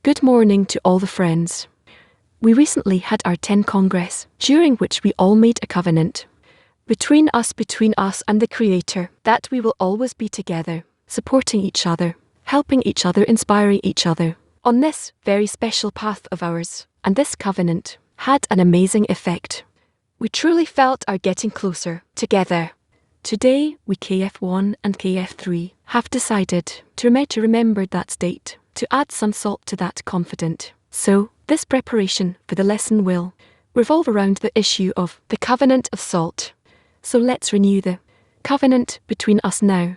Good morning to all the friends. We recently had our 10 Congress, during which we all made a covenant between us and the Creator, that we will always be together, supporting each other, helping each other, inspiring each other on this very special path of ours. And this covenant had an amazing effect. We truly felt our getting closer together. Today, we KF1 and KF3 have decided to remember that state, to add some salt to that confident. So, this preparation for the lesson will revolve around the issue of the covenant of salt. So let's renew the covenant between us now,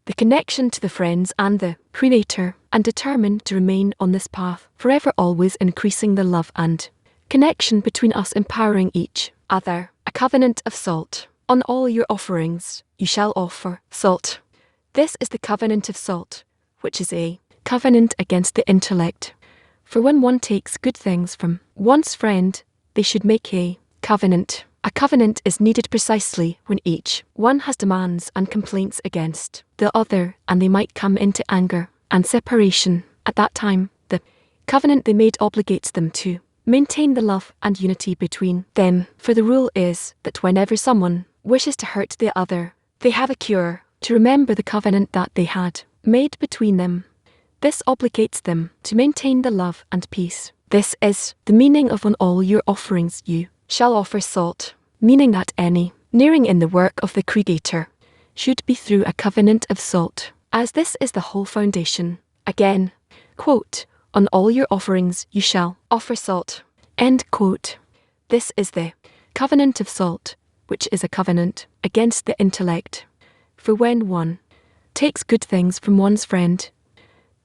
the connection to the friends and the Creator, and determine to remain on this path, forever always increasing the love and connection between us, empowering each other. A covenant of salt. On all your offerings, you shall offer salt. This is the covenant of salt, which is a covenant against the intellect. For when one takes good things from one's friend, they should make a covenant. A covenant is needed precisely when each one has demands and complaints against the other, and they might come into anger and separation. At that time, the covenant they made obligates them to maintain the love and unity between them. For the rule is that whenever someone wishes to hurt the other, they have a cure to remember the covenant that they had made between them. This obligates them to maintain the love and peace. This is the meaning of on all your offerings you shall offer salt, meaning that any nearing in the work of the Creator should be through a covenant of salt, as this is the whole foundation. Again, quote, on all your offerings you shall offer salt, end quote. This is the covenant of salt, which is a covenant against the intellect. For when one takes good things from one's friend,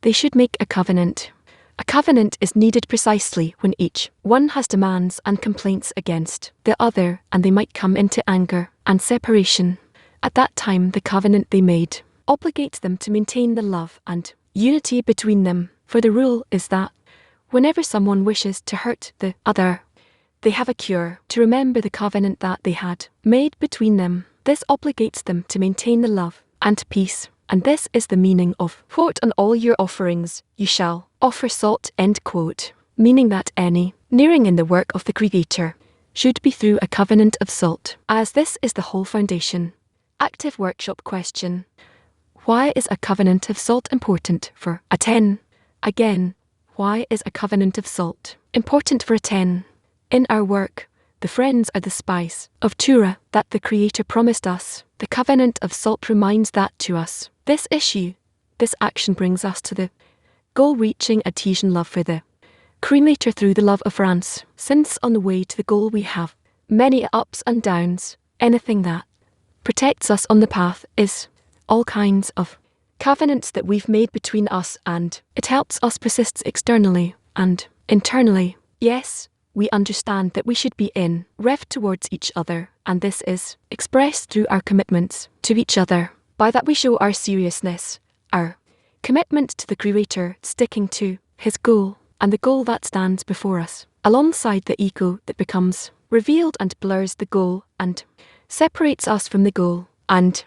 they should make a covenant. A covenant is needed precisely when each one has demands and complaints against the other, and they might come into anger and separation. At that time, the covenant they made obligates them to maintain the love and unity between them. For the rule is that whenever someone wishes to hurt the other, they have a cure to remember the covenant that they had made between them. This obligates them to maintain the love and peace. And this is the meaning of, quote, on all your offerings you shall offer salt, end quote, meaning that any nearing in the work of the Creator should be through a covenant of salt, as this is the whole foundation. Active workshop question. Why is a covenant of salt important for a 10? Again, why is a covenant of salt important for a 10? In our work, the friends are the spice of Torah that the Creator promised us. The covenant of salt reminds that to us. This issue, this action brings us to the goal, reaching adhesion love for the Creator through the love of France. Since on the way to the goal we have many ups and downs, anything that protects us on the path is all kinds of covenants that we've made between us, and it helps us persist externally and internally. Yes, we understand that we should be in rev towards each other, and this is expressed through our commitments to each other. By that we show our seriousness, our commitment to the Creator, sticking to His goal, and the goal that stands before us, alongside the ego that becomes revealed and blurs the goal and separates us from the goal. And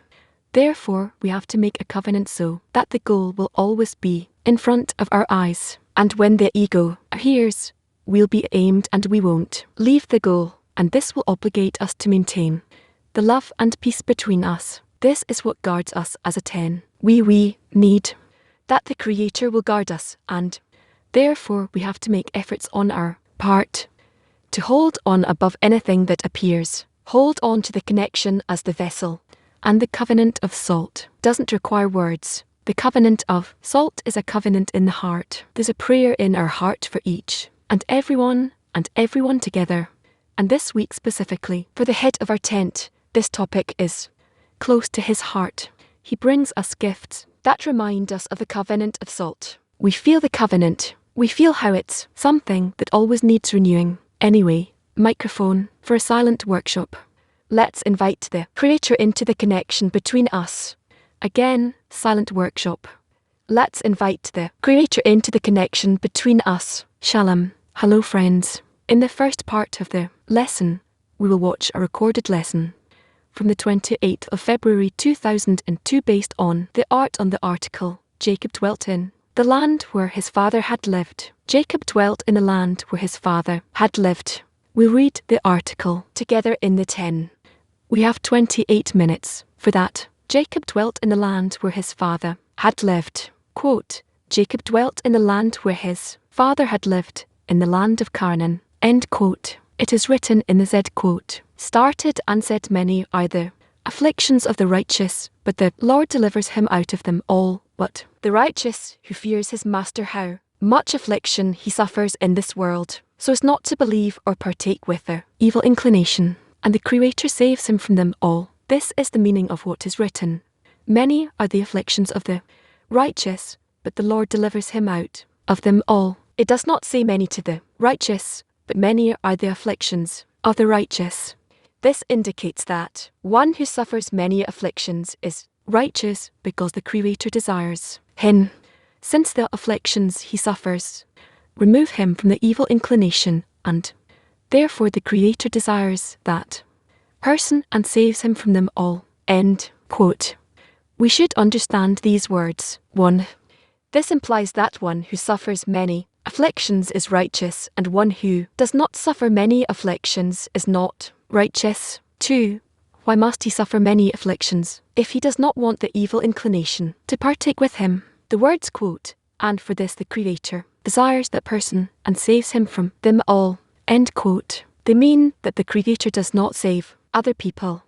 therefore we have to make a covenant so that the goal will always be in front of our eyes. And when the ego appears, we'll be aimed and we won't leave the goal, and this will obligate us to maintain the love and peace between us. This is what guards us as a 10. We need that the Creator will guard us, and therefore we have to make efforts on our part to hold on above anything that appears. Hold on to the connection as the vessel. And the covenant of salt doesn't require words. The covenant of salt is a covenant in the heart. There's a prayer in our heart for each and everyone together. And this week specifically, for the head of our tent, this topic is close to his heart. He brings us gifts that remind us of the covenant of salt. We feel the covenant. We feel how it's something that always needs renewing. Anyway, microphone for a silent workshop. Let's invite the Creator into the connection between us. Again, silent workshop. Let's invite the Creator into the connection between us. Shalom. Hello friends. In the first part of the lesson, we will watch a recorded lesson from the 28th of February 2002 based on the art on the article Jacob dwelt in the land where his father had lived. Jacob dwelt in the land where his father had lived. We read the article together in the 10. We have 28 minutes for that. Jacob dwelt in the land where his father had lived. Quote, Jacob dwelt in the land where his father had lived, in the land of Canaan. End quote. It is written in the Z quote. Started and said, many are the afflictions of the righteous, but the Lord delivers him out of them all. But the righteous who fears his master, how much affliction he suffers in this world, so as not to believe or partake with their evil inclination, and the Creator saves him from them all. This is the meaning of what is written. Many are the afflictions of the righteous, but the Lord delivers him out of them all. It does not say many to the righteous, but many are the afflictions of the righteous. This indicates that one who suffers many afflictions is righteous because the Creator desires him. Since the afflictions he suffers remove him from the evil inclination, and therefore the Creator desires that person and saves him from them all. End quote. We should understand these words. 1. This implies that one who suffers many afflictions is righteous, and one who does not suffer many afflictions is not righteous. 2. Why must he suffer many afflictions if he does not want the evil inclination to partake with him? The words quote, and for this the Creator desires that person and saves him from them all. End quote. They mean that the Creator does not save other people.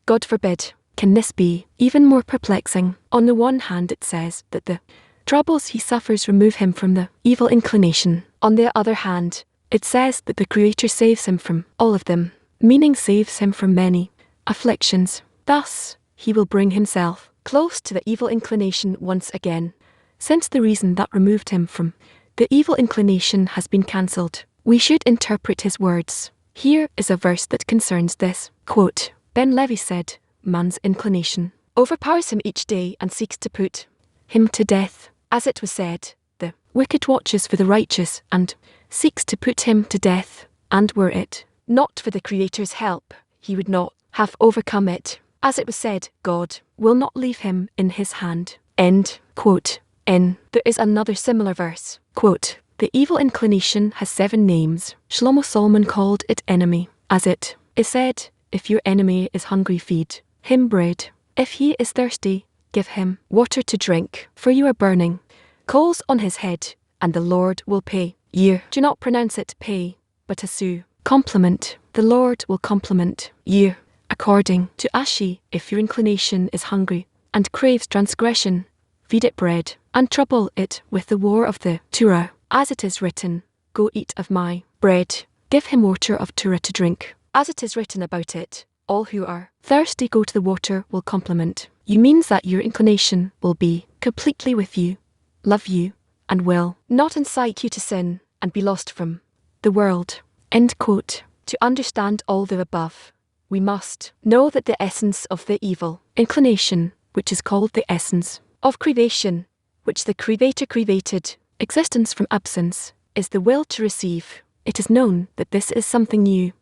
God forbid. Can this be even more perplexing? On the one hand, it says that the troubles he suffers remove him from the evil inclination. On the other hand, it says that the Creator saves him from all of them, meaning saves him from many afflictions. Thus, he will bring himself close to the evil inclination once again. Since the reason that removed him from the evil inclination has been cancelled, we should interpret his words. Here is a verse that concerns this. Quote, Ben Levy said, man's inclination overpowers him each day and seeks to put him to death. As it was said, the wicked watches for the righteous and seeks to put him to death, and were it not for the Creator's help, he would not have overcome it. As it was said, God will not leave him in his hand. End quote. There is another similar verse. Quote, the evil inclination has 7 names. Shlomo Solomon called it enemy. As it is said, if your enemy is hungry, feed him bread. If he is thirsty, give him water to drink, for you are burning coals on his head, and the Lord will pay you. Do not pronounce it pay, but asu. Compliment. The Lord will compliment you. According to Ashi, if your inclination is hungry and craves transgression, feed it bread, and trouble it with the war of the Torah. As it is written, go eat of my bread. Give him water of Torah to drink. As it is written about it, all who are thirsty go to the water will compliment you, means that your inclination will be completely with you, love you, and will not incite you to sin and be lost from the world. End quote. To understand all the above, we must know that the essence of the evil inclination, which is called the essence of creation, which the Creator created, existence from absence, is the will to receive. It is known that this is something new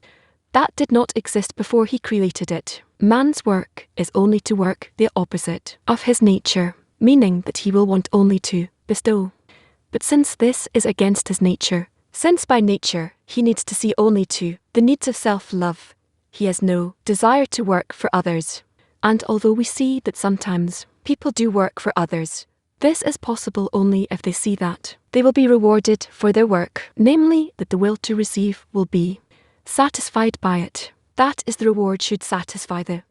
that did not exist before he created it. Man's work is only to work the opposite of his nature, meaning that he will want only to bestow. But since this is against his nature, since by nature he needs to see only to the needs of self-love, he has no desire to work for others. And although we see that sometimes people do work for others, this is possible only if they see that they will be rewarded for their work, namely that the will to receive will be satisfied by it. That is the reward should satisfy the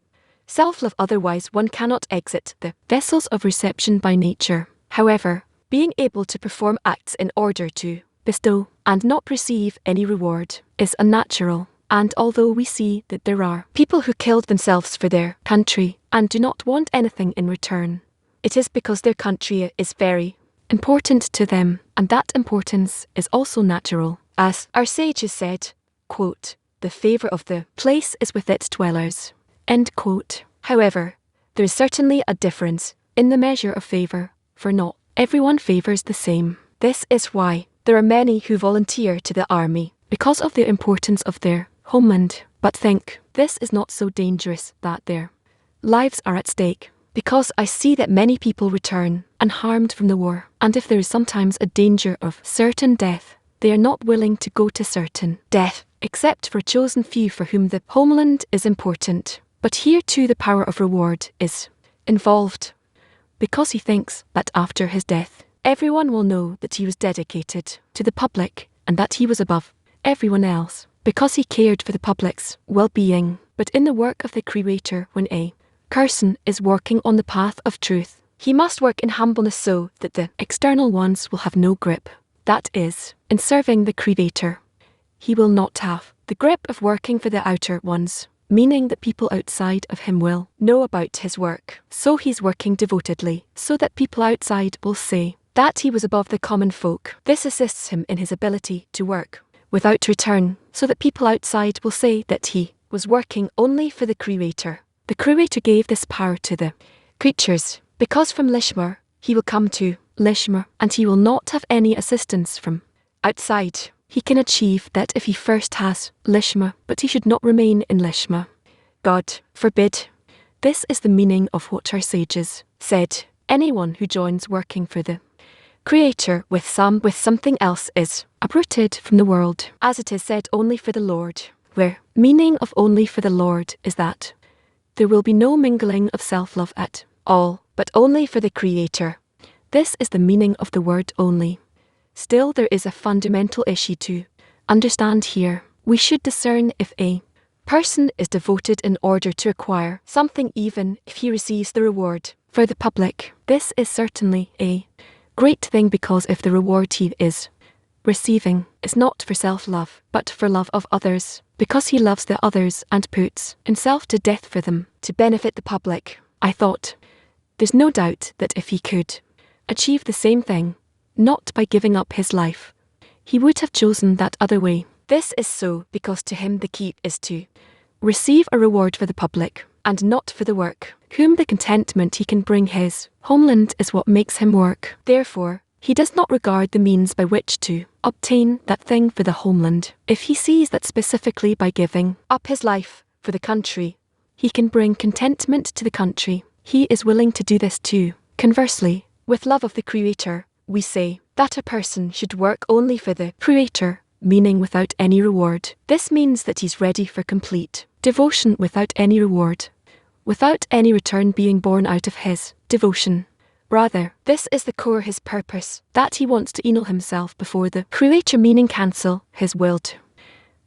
self-love, otherwise one cannot exit the vessels of reception by nature. However, being able to perform acts in order to bestow and not receive any reward is unnatural. And although we see that there are people who killed themselves for their country and do not want anything in return, it is because their country is very important to them, and that importance is also natural. As our sages said, quote, the favour of the place is with its dwellers. End quote. However, there is certainly a difference in the measure of favour, for not everyone favours the same. This is why there are many who volunteer to the army, because of the importance of their homeland, but think this is not so dangerous that their lives are at stake. Because I see that many people return unharmed from the war, and if there is sometimes a danger of certain death, they are not willing to go to certain death, except for a chosen few for whom the homeland is important. But here too the power of reward is involved, because he thinks that after his death, everyone will know that he was dedicated to the public and that he was above everyone else, because he cared for the public's well-being. But in the work of the Creator, when a person is working on the path of truth, he must work in humbleness so that the external ones will have no grip. That is, in serving the Creator, he will not have the grip of working for the outer ones, meaning that people outside of him will know about his work. So he's working devotedly, so that people outside will say that he was above the common folk. This assists him in his ability to work without return, so that people outside will say that he was working only for the Creator. The Creator gave this power to the creatures, because from Lishmar he will come to Lishmar, and he will not have any assistance from outside. He can achieve that if he first has Lishma, but he should not remain in Lishma. God forbid. This is the meaning of what our sages said. Anyone who joins working for the Creator with something else is uprooted from the world, as it is said only for the Lord, where meaning of only for the Lord is that there will be no mingling of self-love at all, but only for the Creator. This is the meaning of the word only. Still, there is a fundamental issue to understand here. We should discern if a person is devoted in order to acquire something, even if he receives the reward for the public. This is certainly a great thing, because if the reward he is receiving is not for self-love, but for love of others, because he loves the others and puts himself to death for them to benefit the public, I thought, there's no doubt that if he could achieve the same thing, not by giving up his life, he would have chosen that other way. This is so because to him the key is to receive a reward for the public, and not for the work. Whom the contentment he can bring his homeland is what makes him work. Therefore, he does not regard the means by which to obtain that thing for the homeland. If he sees that specifically by giving up his life for the country, he can bring contentment to the country, he is willing to do this too. Conversely, with love of the Creator, we say that a person should work only for the Creator, meaning without any reward. This means that he's ready for complete devotion without any reward, without any return being born out of his devotion. Rather, this is the core his purpose, that he wants to annul himself before the Creator, meaning cancel his will to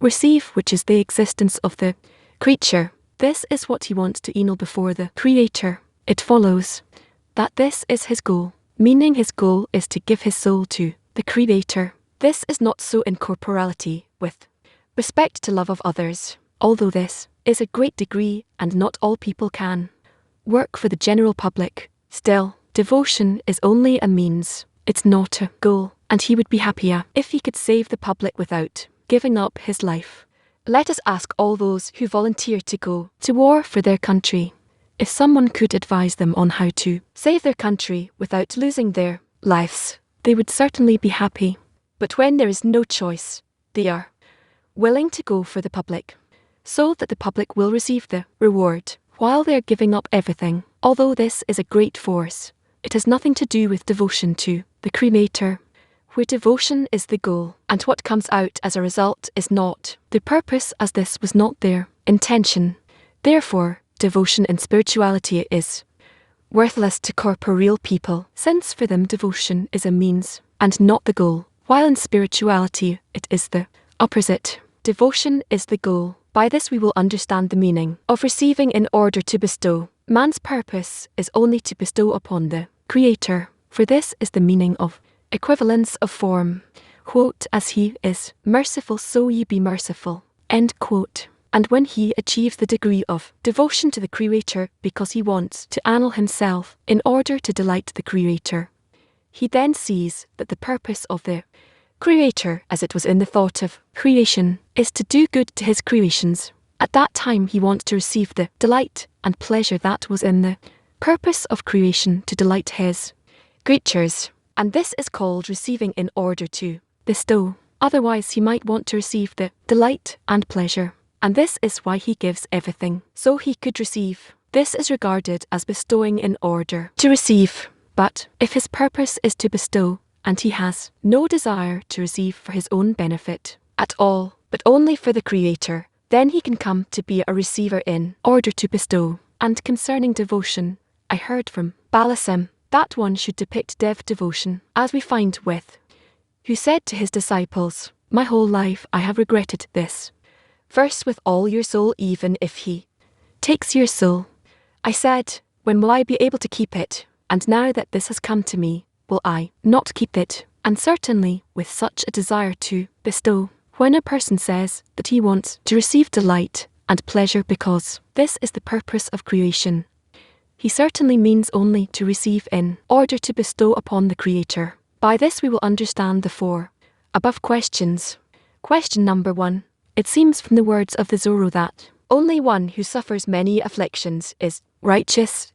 receive, which is the existence of the creature. This is what he wants to annul before the Creator. It follows that this is his goal, meaning his goal is to give his soul to the Creator. This is not so in corporality with respect to love of others, although this is a great degree and not all people can work for the general public. Still, devotion is only a means, it's not a goal, and he would be happier if he could save the public without giving up his life. Let us ask all those who volunteer to go to war for their country. If someone could advise them on how to save their country without losing their lives, they would certainly be happy. But when there is no choice, they are willing to go for the public, so that the public will receive the reward, while they are giving up everything. Although this is a great force, it has nothing to do with devotion to the Creator, where devotion is the goal, and what comes out as a result is not the purpose, as this was not their intention. Therefore, devotion in spirituality is worthless to corporeal people, since for them devotion is a means and not the goal, while in spirituality it is the opposite. Devotion is the goal. By this we will understand the meaning of receiving in order to bestow. Man's purpose is only to bestow upon the Creator, for this is the meaning of equivalence of form. Quote, as he is merciful, so ye be merciful. End quote. And when he achieves the degree of devotion to the Creator because he wants to annul himself in order to delight the Creator, he then sees that the purpose of the Creator, as it was in the thought of creation, is to do good to his creations. At that time he wants to receive the delight and pleasure that was in the purpose of creation, to delight his creatures. And this is called receiving in order to bestow. Otherwise he might want to receive the delight and pleasure. And this is why he gives everything, so he could receive. This is regarded as bestowing in order to receive. But if his purpose is to bestow, and he has no desire to receive for his own benefit at all, but only for the Creator, then he can come to be a receiver in order to bestow. And concerning devotion, I heard from Balasim that one should depict devotion, as we find with, who said to his disciples, "My whole life I have regretted this verse with all your soul, even if he takes your soul. I said, when will I be able to keep it? And now that this has come to me, will I not keep it?" And certainly with such a desire to bestow, when a person says that he wants to receive delight and pleasure because this is the purpose of creation, he certainly means only to receive in order to bestow upon the Creator. By this we will understand the four above questions. Question number 1. It seems from the words of the Zoro that only one who suffers many afflictions is righteous,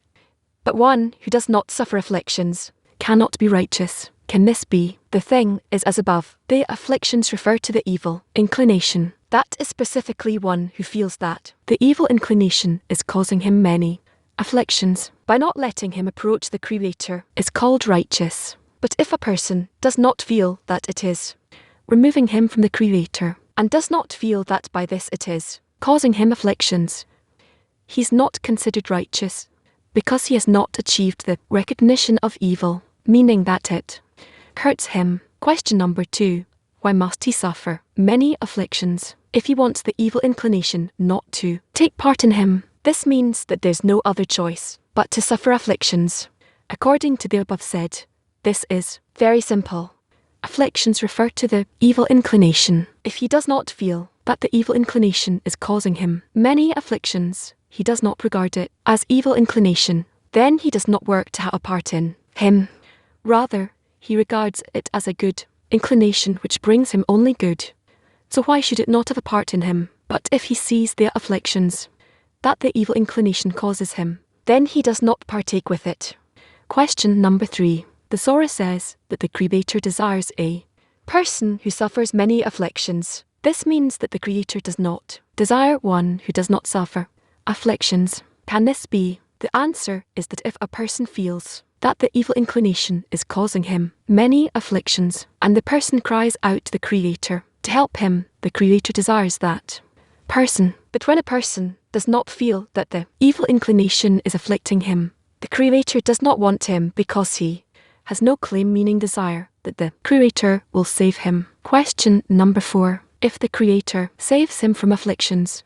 but one who does not suffer afflictions cannot be righteous. Can this be? The thing is as above. The afflictions refer to the evil inclination. That is specifically one who feels that the evil inclination is causing him many afflictions by not letting him approach the Creator is called righteous. But if a person does not feel that it is removing him from the Creator, and does not feel that by this it is causing him afflictions, he's not considered righteous, because he has not achieved the recognition of evil, meaning that it hurts him. Question number 2. Why must he suffer many afflictions if he wants the evil inclination not to take part in him? This means that there's no other choice but to suffer afflictions. According to the above said, this is very simple. Afflictions refer to the evil inclination. If he does not feel that the evil inclination is causing him many afflictions, he does not regard it as evil inclination, then he does not work to have a part in him. Rather, he regards it as a good inclination which brings him only good. So why should it not have a part in him? But if he sees the afflictions that the evil inclination causes him, then he does not partake with it. Question number 3. The Surah says that the Creator desires a person who suffers many afflictions. This means that the Creator does not desire one who does not suffer afflictions. Can this be? The answer is that if a person feels that the evil inclination is causing him many afflictions, and the person cries out to the Creator to help him, the Creator desires that person. But when a person does not feel that the evil inclination is afflicting him, the Creator does not want him because he has no claim, meaning desire, that the Creator will save him. Question number 4. If the Creator saves him from afflictions,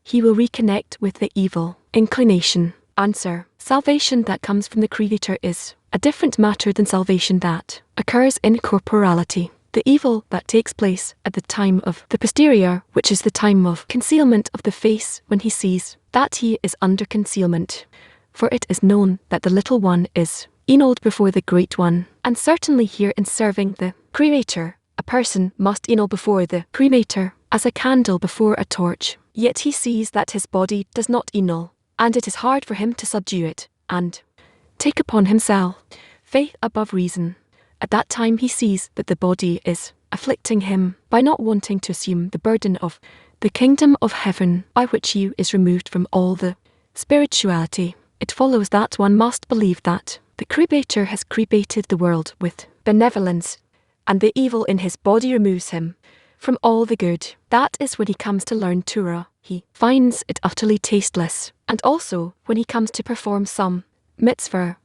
he will reconnect with the evil inclination. Answer. Salvation that comes from the Creator is a different matter than salvation that occurs in corporality. The evil that takes place at the time of the posterior, which is the time of concealment of the face, when he sees that he is under concealment. For it is known that the little one is annulled before the great one. And certainly here in serving the Creator, a person must annul before the Creator as a candle before a torch. Yet he sees that his body does not annul, and it is hard for him to subdue it and take upon himself faith above reason. At that time he sees that the body is afflicting him by not wanting to assume the burden of the kingdom of heaven, by which he is removed from all the spirituality. It follows that one must believe that the Creator has created the world with benevolence, and the evil in his body removes him from all the good. That is when he comes to learn Torah, he finds it utterly tasteless. And also, when he comes to perform some mitzvah,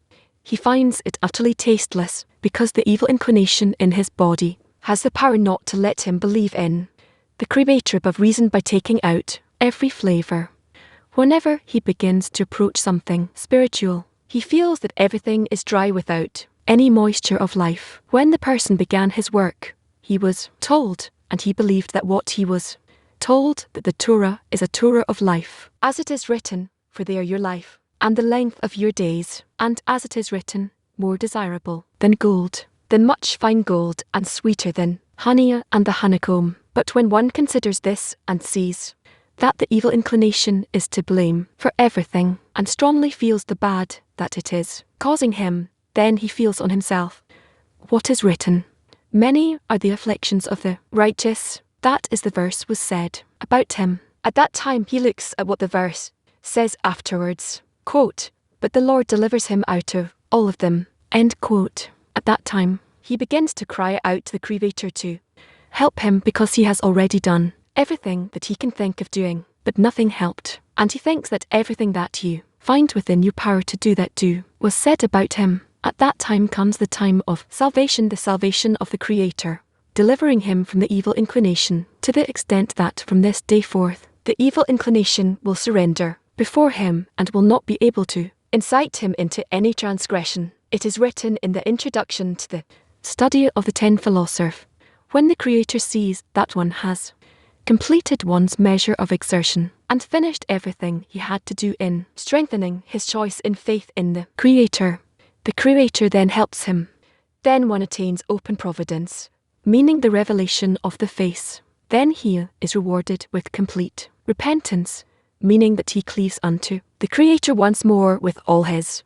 he finds it utterly tasteless, because the evil inclination in his body has the power not to let him believe in the Creator above reason by taking out every flavor. Whenever he begins to approach something spiritual, he feels that everything is dry without any moisture of life. When the person began his work, he was told, and he believed that what he was told, that the Torah is a Torah of life. As it is written, for they are your life, and the length of your days, and as it is written, more desirable than gold, than much fine gold, and sweeter than honey and the honeycomb. But when one considers this and sees that the evil inclination is to blame for everything, and strongly feels the bad that it is causing him, then he feels on himself what is written. Many are the afflictions of the righteous. That is the verse was said about him. At that time he looks at what the verse says afterwards, quote, "But the Lord delivers him out of all of them." End quote. At that time, he begins to cry out to the Creator to help him because he has already done everything that he can think of doing, but nothing helped. And he thinks that everything that you find within your power to do that was said about him. At that time comes the time of salvation, the salvation of the Creator, delivering him from the evil inclination, to the extent that from this day forth, the evil inclination will surrender before him and will not be able to incite him into any transgression. It is written in the introduction to the study of the 10 philosophers, when the Creator sees that one has completed one's measure of exertion and finished everything he had to do in strengthening his choice in faith in the Creator then helps him. Then one attains open providence, meaning the revelation of the face. Then he is rewarded with complete repentance, meaning that he cleaves unto the Creator once more with all his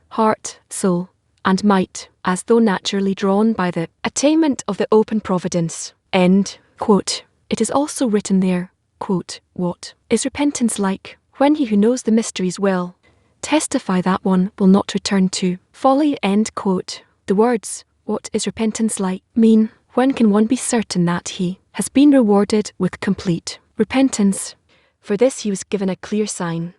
heart, soul, and might, as though naturally drawn by the attainment of the open providence. End quote. It is also written there, quote, "What is repentance like? When he who knows the mysteries will testify that one will not return to folly." End quote. The words, "What is repentance like?" mean, when can one be certain that he has been rewarded with complete repentance? For this he was given a clear sign.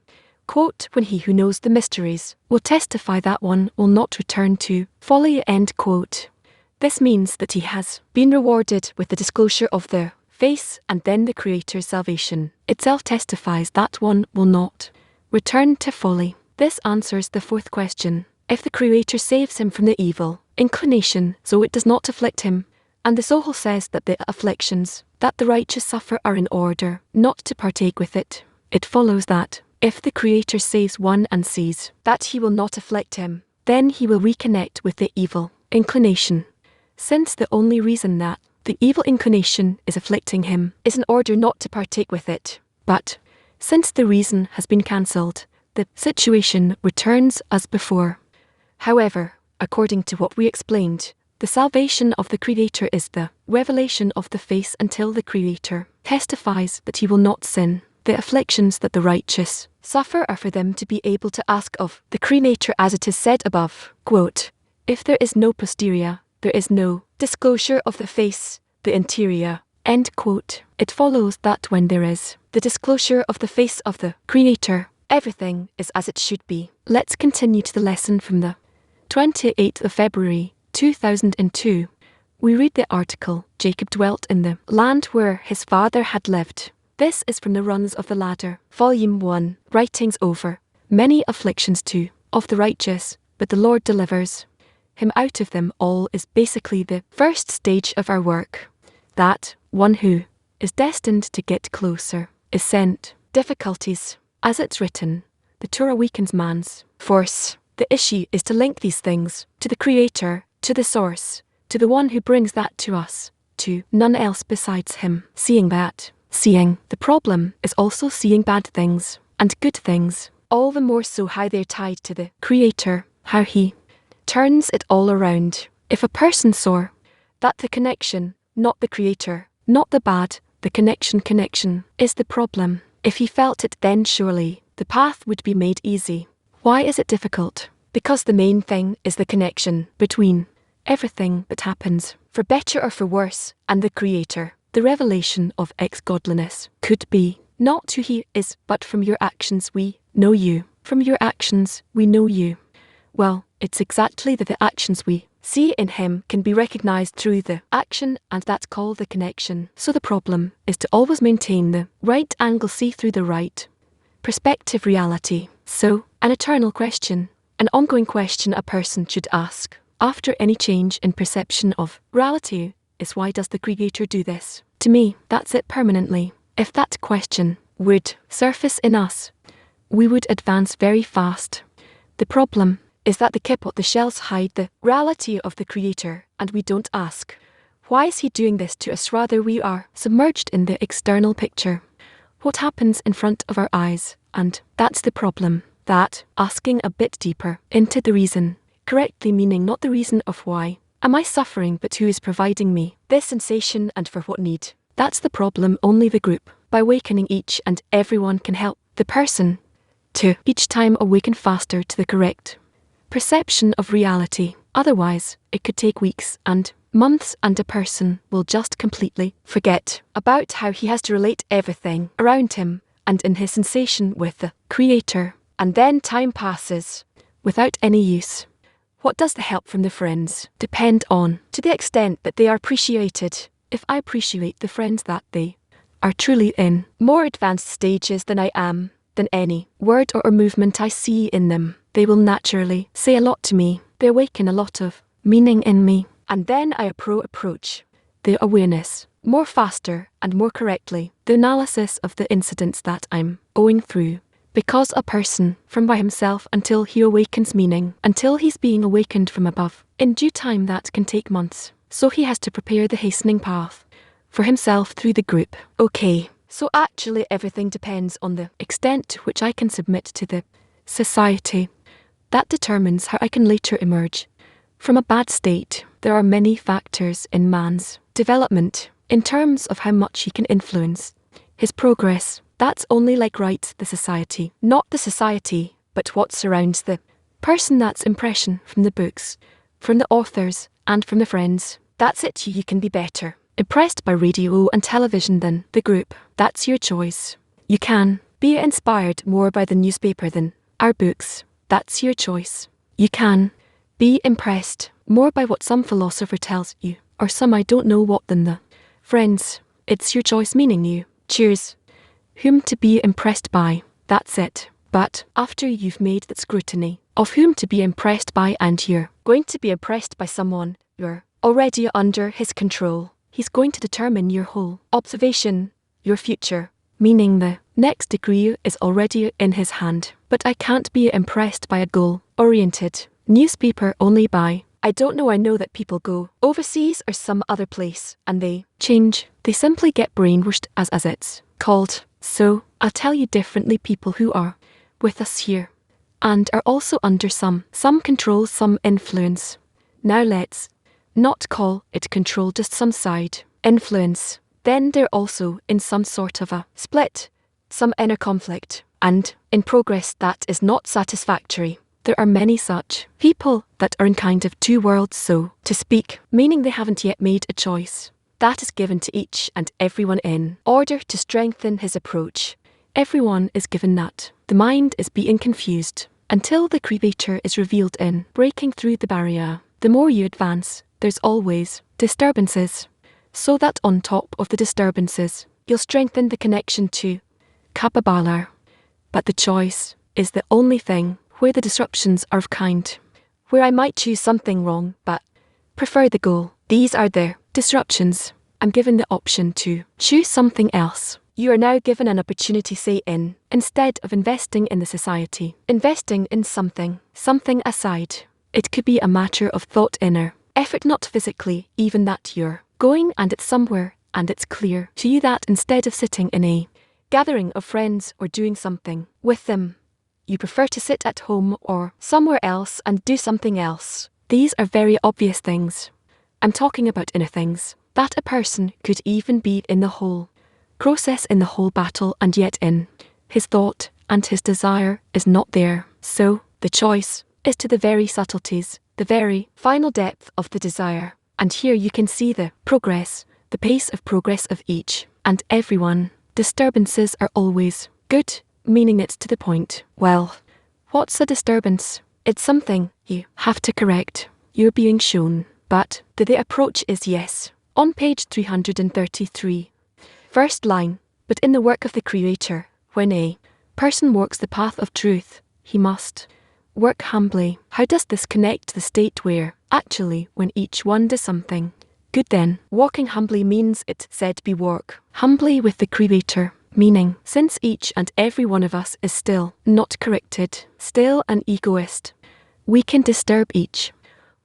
Quote, "When he who knows the mysteries will testify that one will not return to folly." End quote. This means that he has been rewarded with the disclosure of the face, and then the Creator's salvation itself testifies that one will not return to folly. This answers the fourth question. If the Creator saves him from the evil inclination so it does not afflict him, and the soul says that the afflictions that the righteous suffer are in order not to partake with it, it follows that if the Creator saves one and sees that he will not afflict him, then he will reconnect with the evil inclination, since the only reason that the evil inclination is afflicting him is in order not to partake with it. But since the reason has been cancelled, the situation returns as before. However, according to what we explained, the salvation of the Creator is the revelation of the face until the Creator testifies that he will not sin. The afflictions that the righteous suffer are for them to be able to ask of the Creator, as it is said above, quote, "If there is no posterior, there is no disclosure of the face, the interior." End quote. It follows that when there is the disclosure of the face of the Creator, everything is as it should be. Let's continue to the lesson from the 28th of February, 2002. We read the article, "Jacob dwelt in the land where his father had lived." This is from the Runs of the Ladder, Volume 1, Writings over Many Afflictions too of the Righteous, but the Lord delivers him out of them all is basically the first stage of our work. That one who is destined to get closer is sent difficulties. As it's written, the Torah weakens man's force. The issue is to link these things to the Creator, to the source, to the one who brings that to us, to none else besides him. Seeing the problem is also seeing bad things and good things, all the more so how they're tied to the Creator, how he turns it all around. If a person saw that the connection, not the Creator, not the bad, the connection is the problem, if he felt it, then surely the path would be made easy. Why is it difficult? Because the main thing is the connection between everything that happens, for better or for worse, and the Creator. The revelation of ex-godliness could be not who he is, but from your actions we know you. From your actions we know you. Well, it's exactly that the actions we see in him can be recognized through the action, and that's called the connection. So the problem is to always maintain the right angle, see through the right perspective reality. So, an eternal question, an ongoing question a person should ask after any change in perception of reality is, why does the Creator do this to me? That's it permanently. If that question would surface in us, we would advance very fast. The problem is that the shells hide the reality of the Creator, and we don't ask, why is he doing this to us? Rather, we are submerged in the external picture, what happens in front of our eyes, and that's the problem. That asking a bit deeper into the reason, correctly meaning not the reason of why am I suffering, but who is providing me this sensation and for what need. That's the problem. Only the group, by awakening each and everyone, can help the person to each time awaken faster to the correct perception of reality. Otherwise, it could take weeks and months, and a person will just completely forget about how he has to relate everything around him and in his sensation with the Creator. And then time passes without any use. What does the help from the friends depend on? To the extent that they are appreciated. If I appreciate the friends that they are truly in more advanced stages than I am, than any word or movement I see in them, they will naturally say a lot to me. They awaken a lot of meaning in me. And then I approach the awareness more faster and more correctly, the analysis of the incidents that I'm going through. Because a person, from by himself until he awakens meaning, until he's being awakened from above, in due time that can take months. So he has to prepare the hastening path for himself through the group. Okay, so actually everything depends on the extent to which I can submit to the society. That determines how I can later emerge from a bad state. There are many factors in man's development in terms of how much he can influence his progress. That's only like the society. Not the society, but what surrounds the person. That's impression from the books, from the authors, and from the friends. That's it. You can be better impressed by radio and television than the group. That's your choice. You can be inspired more by the newspaper than our books. That's your choice. You can be impressed more by what some philosopher tells you, or some I don't know what than the friends. It's your choice, meaning you choose whom to be impressed by. That's it. But after you've made that scrutiny of whom to be impressed by, and you're going to be impressed by someone you're already under his control, he's going to determine your whole observation, your future, meaning the next degree is already in his hand. But I can't be impressed by a goal-oriented newspaper only by, I don't know. I know that people go overseas or some other place and they change. They simply get brainwashed, as it's called. So, I'll tell you differently, people who are with us here and are also under some control, some influence. Now let's not call it control, just some side influence. Then they're also in some sort of a split, some inner conflict, and in progress that is not satisfactory. There are many such people that are in kind of two worlds, so to speak, meaning they haven't yet made a choice. That is given to each and everyone in order to strengthen his approach. Everyone is given that. The mind is being confused until the Creator is revealed in breaking through the barrier. The more you advance, there's always disturbances, so that on top of the disturbances, you'll strengthen the connection to Kabbalah. But the choice is the only thing where the disruptions are of kind, where I might choose something wrong but prefer the goal. These are the disruptions. I'm given the option to choose something else. You are now given an opportunity, say instead of investing in the society, investing in something aside. It could be a matter of thought, inner effort, not physically, even that you're going and it's somewhere and it's clear to you that instead of sitting in a gathering of friends or doing something with them, you prefer to sit at home or somewhere else and do something else. These are very obvious things. I'm talking about inner things that a person could even be in the whole process, in the whole battle, and yet in his thought and his desire is not there. So the choice is to the very subtleties, the very final depth of the desire. And here you can see the progress, the pace of progress of each and everyone. Disturbances are always good, meaning it's to the point. Well, what's a disturbance? It's something you have to correct. You're being shown. But the approach is yes. On page 333, first line, but in the work of the Creator, when a person walks the path of truth, he must work humbly. How does this connect to the state where, actually, when each one does something good, then walking humbly means it said be walk humbly with the Creator, meaning since each and every one of us is still not corrected, still an egoist, we can disturb each.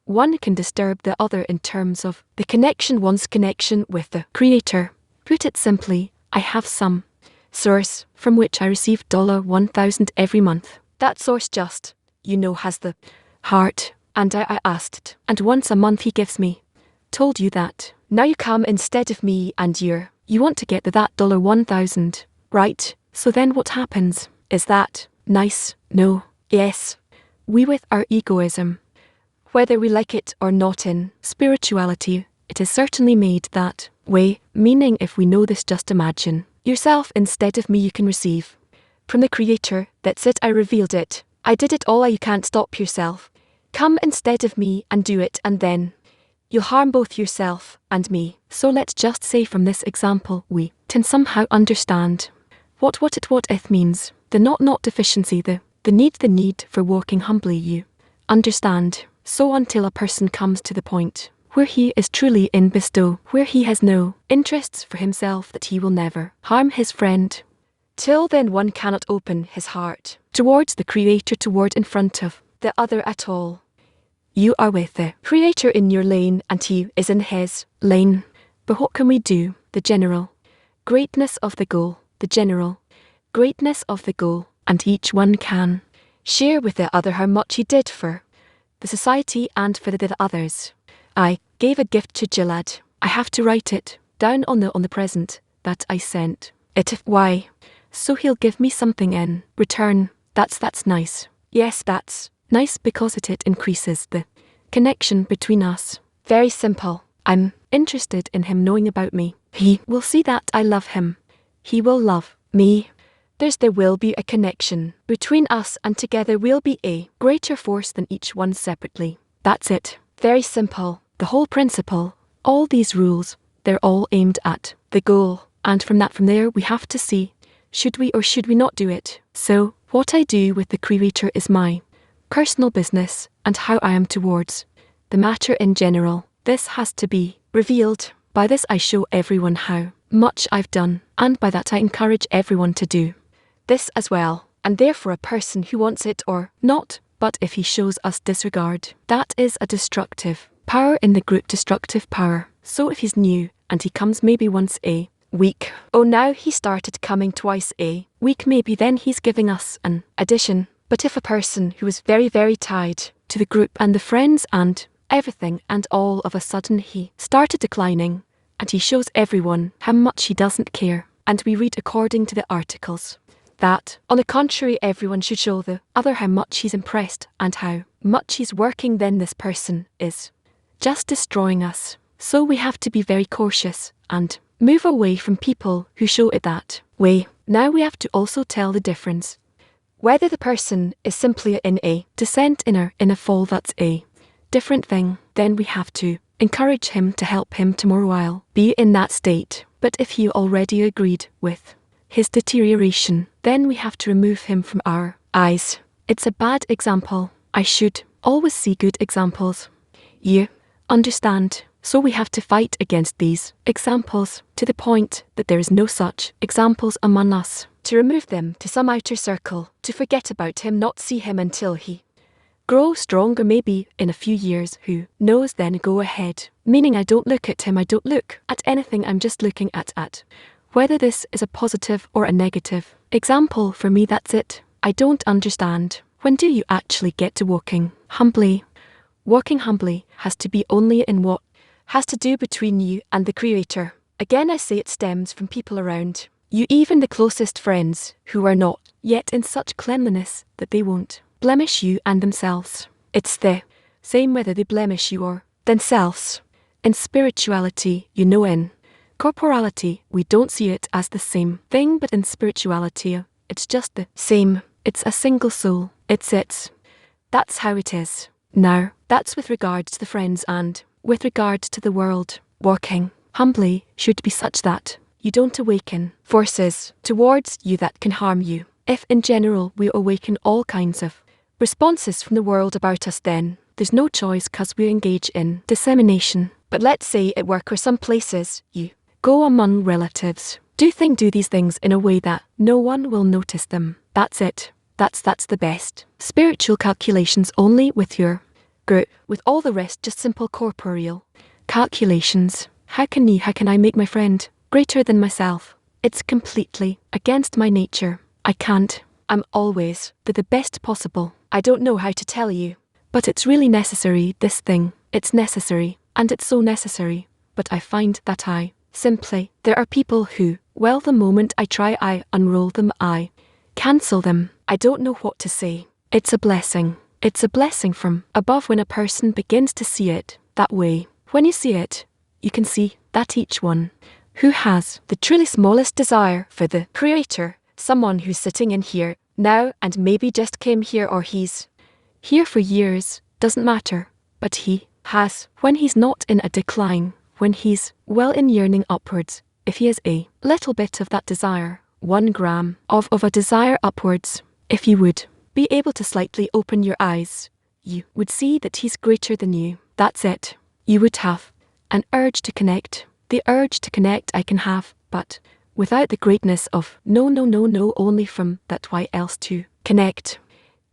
One can disturb the other in terms of the connection, one's connection with the Creator. Put it simply, I have some source from which I receive $1,000 every month. That source just, has the heart, and I asked, and once a month he gives me. Told you that. Now you come instead of me and you want to get that $1,000, right? So then what happens is that nice, no, yes. We with our egoism. Whether we like it or not in spirituality, it is certainly made that way, meaning if we know this, just imagine yourself instead of me, you can receive from the Creator. That's it, I revealed it. I did it all, you can't stop yourself. Come instead of me and do it, and then you'll harm both yourself and me. So let's just say from this example we can somehow understand what it means. The not deficiency, the need for walking humbly, you understand. So until a person comes to the point where he is truly in bestow, where he has no interests for himself, that he will never harm his friend. Till then one cannot open his heart towards the Creator, toward in front of the other at all. You are with the Creator in your lane and he is in his lane. But what can we do? The general greatness of the goal, the general greatness of the goal, and each one can share with the other how much he did for the society and for the others. I gave a gift to Gilad. I have to write it down on the present that I sent it. Why? So he'll give me something in return. That's nice. Yes, that's nice because it increases the connection between us. Very simple. I'm interested in him knowing about me. He will see that I love him. He will love me. There will be a connection between us, and together we'll be a greater force than each one separately. That's it. Very simple. The whole principle, all these rules, they're all aimed at the goal. And from there we have to see, should we or should we not do it? So, what I do with the Creator is my personal business, and how I am towards the matter in general. This has to be revealed. By this I show everyone how much I've done, and by that I encourage everyone to do this as well. And therefore a person who wants it or not, but if he shows us disregard, that is a destructive power in the group, destructive power. So if he's new and he comes maybe once a week, oh now he started coming twice a week, maybe then he's giving us an addition. But if a person who is very, very tied to the group and the friends and everything, and all of a sudden he started declining, and he shows everyone how much he doesn't care, and we read according to the articles that, on the contrary, everyone should show the other how much he's impressed and how much he's working, then this person is just destroying us. So we have to be very cautious and move away from people who show it that way. Now we have to also tell the difference. Whether the person is simply in a descent, in a fall, that's a different thing. Then we have to encourage him to help him tomorrow while be in that state. But if he already agreed with his deterioration, then we have to remove him from our eyes. It's a bad example. I should always see good examples. You understand? So we have to fight against these examples to the point that there is no such examples among us. To remove them to some outer circle, to forget about him, not see him until he grow stronger, maybe in a few years, who knows, then go ahead. Meaning I don't look at him, I don't look at anything, I'm just looking at whether this is a positive or a negative example for me, that's it. I don't understand. When do you actually get to walking humbly? Walking humbly has to be only in what has to do between you and the Creator. Again I say it stems from people around you, even the closest friends, who are not yet in such cleanliness that they won't blemish you and themselves. It's the same whether they blemish you or themselves. In spirituality, in corporality, we don't see it as the same thing, but in spirituality, it's just the same. It's a single soul. It's it. That's how it is. Now, that's with regards to the friends, and with regard to the world. Walking humbly should be such that you don't awaken forces towards you that can harm you. If in general we awaken all kinds of responses from the world about us, then there's no choice, because we engage in dissemination. But let's say at work or some places, you go among relatives. Do these things in a way that no one will notice them. That's it. That's the best. Spiritual calculations only with your group. With all the rest, just simple corporeal calculations. How can I make my friend greater than myself? It's completely against my nature. I can't. I'm always the best possible. I don't know how to tell you. But it's really necessary, this thing. It's necessary. And it's so necessary. But I find that there are people who, well, the moment I try, I unroll them, I cancel them. I don't know what to say. It's a blessing. It's a blessing from above when a person begins to see it that way. When you see it, you can see that each one who has the truly smallest desire for the Creator, someone who's sitting in here now and maybe just came here or he's here for years, doesn't matter, but he has, when he's not in a decline, when he's well in yearning upwards, if he has a little bit of that desire, 1 gram of a desire upwards, if you would be able to slightly open your eyes, you would see that he's greater than you. That's it. You would have an urge to connect. The urge to connect I can have, but without the greatness of no, only from that why else to connect.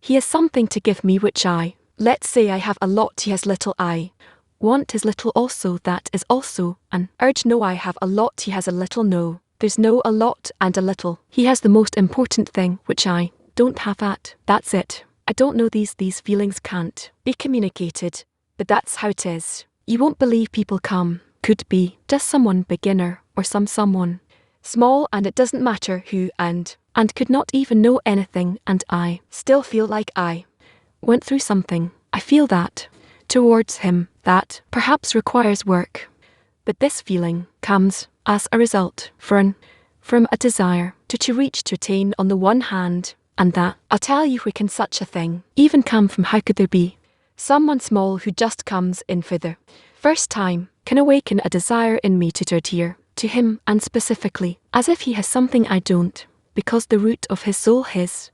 He has something to give me which I, let's say I have a lot, he has little, I want his little also, that is also an urge. No, I have a lot, he has a little. No, there's no a lot and a little. He has the most important thing which I don't have at. That's it. I don't know, these feelings can't be communicated, but that's how it is. You won't believe people come, could be just someone beginner or someone small, and it doesn't matter who, and could not even know anything, and I still feel like I went through something. I feel that towards him that perhaps requires work, but this feeling comes as a result from a desire to reach, to attain on the one hand, and that, I'll tell you, where can such a thing even come from? How could there be someone small who just comes in for the first time can awaken a desire in me to adhere to him, and specifically, as if he has something I don't, because the root of his soul, his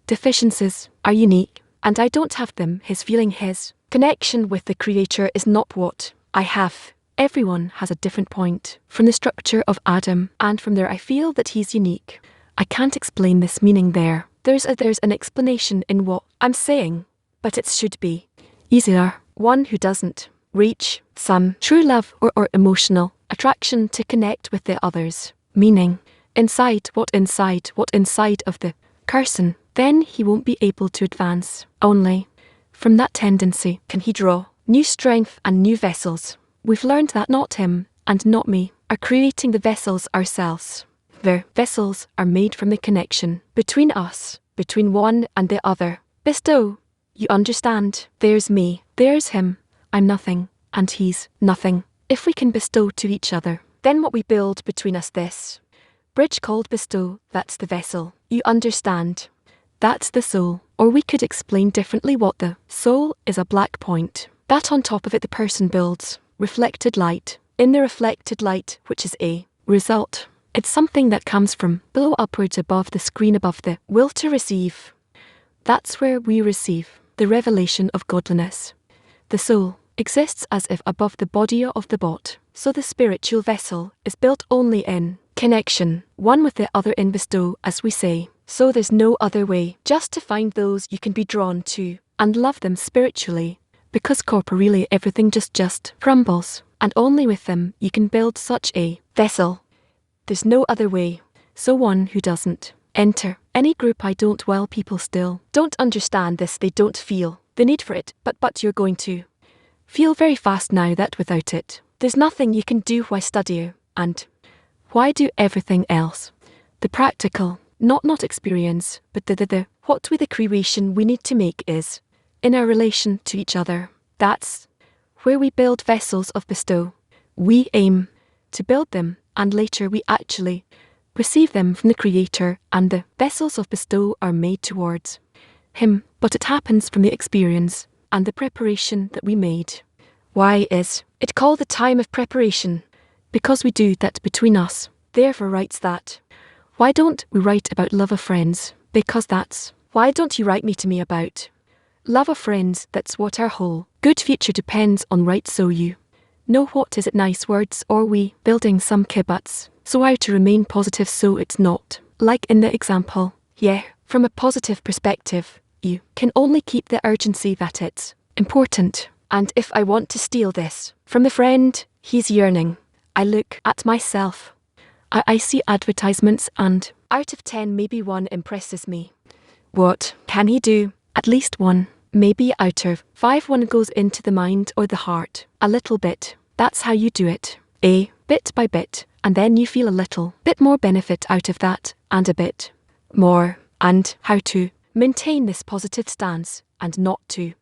deficiencies are unique, and I don't have them. His feeling, his connection with the Creator is not what I have. Everyone has a different point from the structure of Adam, and from there I feel that he's unique. I can't explain this meaning there. There's an explanation in what I'm saying, but it should be easier. One who doesn't reach some true love or emotional attraction to connect with the others, meaning inside of the person, then he won't be able to advance. Only from that tendency can he draw new strength and new vessels. We've learned that not him and not me are creating the vessels ourselves. The vessels are made from the connection between us, between one and the other. Bestow, you understand? There's me, there's him. I'm nothing, and he's nothing. If we can bestow to each other, then what we build between us, this bridge called bestow, that's the vessel. You understand? That's the soul. Or we could explain differently what the soul is: a black point that on top of it the person builds reflected light. In the reflected light, which is a result, it's something that comes from below upwards, above the screen, above the will to receive. That's where we receive the revelation of godliness. The soul exists as if above the body of the bot, so the spiritual vessel is built only in connection, one with the other, in bestow, as we say. So there's no other way, just to find those you can be drawn to and love them spiritually, because corporeally everything just crumbles, and only with them you can build such a vessel. There's no other way. So one who doesn't enter any group, people still don't understand this. They don't feel the need for it, but you're going to feel very fast now that without it, there's nothing you can do. Why study and why do everything else? The practical, not experience, but the what with the creation we need to make is in our relation to each other. That's where we build vessels of bestow. We aim to build them, and later we actually receive them from the Creator, and the vessels of bestow are made towards him. But it happens from the experience and the preparation that we made. Why is it called the time of preparation? Because we do that between us. Therefore writes that. Why don't we write about love of friends? Because that's why don't you write me to me about love of friends? That's what our whole good future depends on, right? So you know, what is it, nice words, or we building some kibbutz? So how to remain positive so it's not like in the example. Yeah, from a positive perspective, you can only keep the urgency that it's important. And if I want to steal this from the friend, he's yearning. I look at myself. I see advertisements, and out of 10 maybe one impresses me. What can he do? At least one. Maybe out of 5 one goes into the mind or the heart a little bit. That's how you do it. Bit by bit, and then you feel a little bit more benefit out of that, and a bit more and how to maintain this positive stance and not to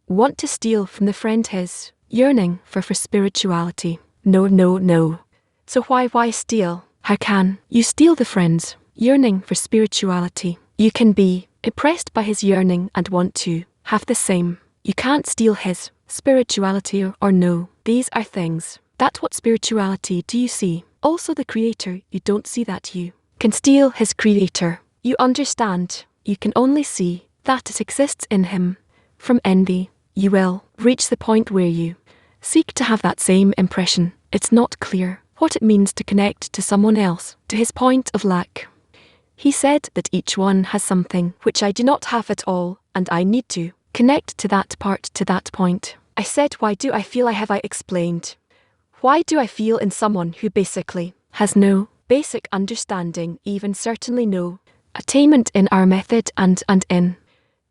want to steal from the friend his yearning for spirituality. No, no, no. So why steal? How can you steal the friend's yearning for spirituality? You can be impressed by his yearning and want to have the same. You can't steal his spirituality or no. These are things. That's what spirituality do you see? Also the creator, you don't see that you can steal his creator. You understand, you can only see that it exists in him. From envy, you will reach the point where you seek to have that same impression. It's not clear what it means to connect to someone else, to his point of lack. He said that each one has something which I do not have at all, and I need to connect to that part, to that point. I said, why do I feel I explained? Why do I feel in someone who basically has no basic understanding, even certainly no attainment in our method and in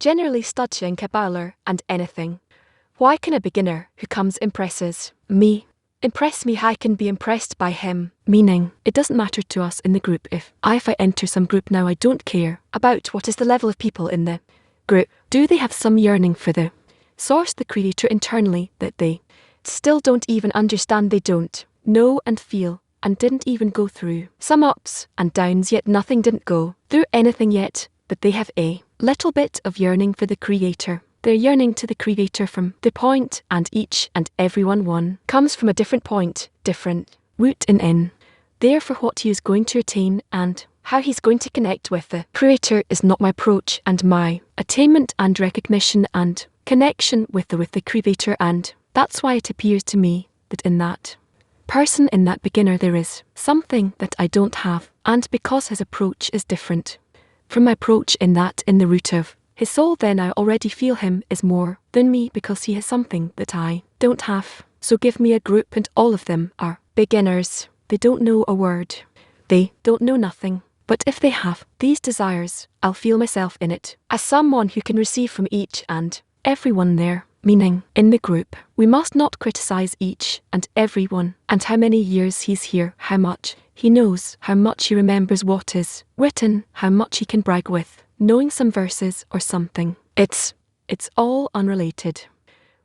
generally studying Kabbalah and anything? Why can a beginner who comes impress me? I can be impressed by him, meaning it doesn't matter to us in the group if I enter some group now. I don't care about what is the level of people in the group. Do they have some yearning for the source, the creator internally, that they still don't even understand? They don't know and feel and didn't even go through some ups and downs yet. Nothing didn't go through anything yet, but they have a little bit of yearning for the creator. They're yearning to the creator from the point, and each and everyone comes from a different point, different root in. Therefore what he is going to attain and how he's going to connect with the creator is not my approach and my attainment and recognition and connection with the creator, and that's why it appears to me that in that person, in that beginner, there is something that I don't have, and because his approach is different from my approach in the root of his soul, then I already feel him is more than me because he has something that I don't have. So give me a group and all of them are beginners. They don't know a word. They don't know nothing. But if they have these desires, I'll feel myself in it as someone who can receive from each and everyone there. Meaning, in the group, we must not criticize each and everyone and how many years he's here, how much he knows, how much he remembers what is written, how much he can brag with knowing some verses or something. It's all unrelated.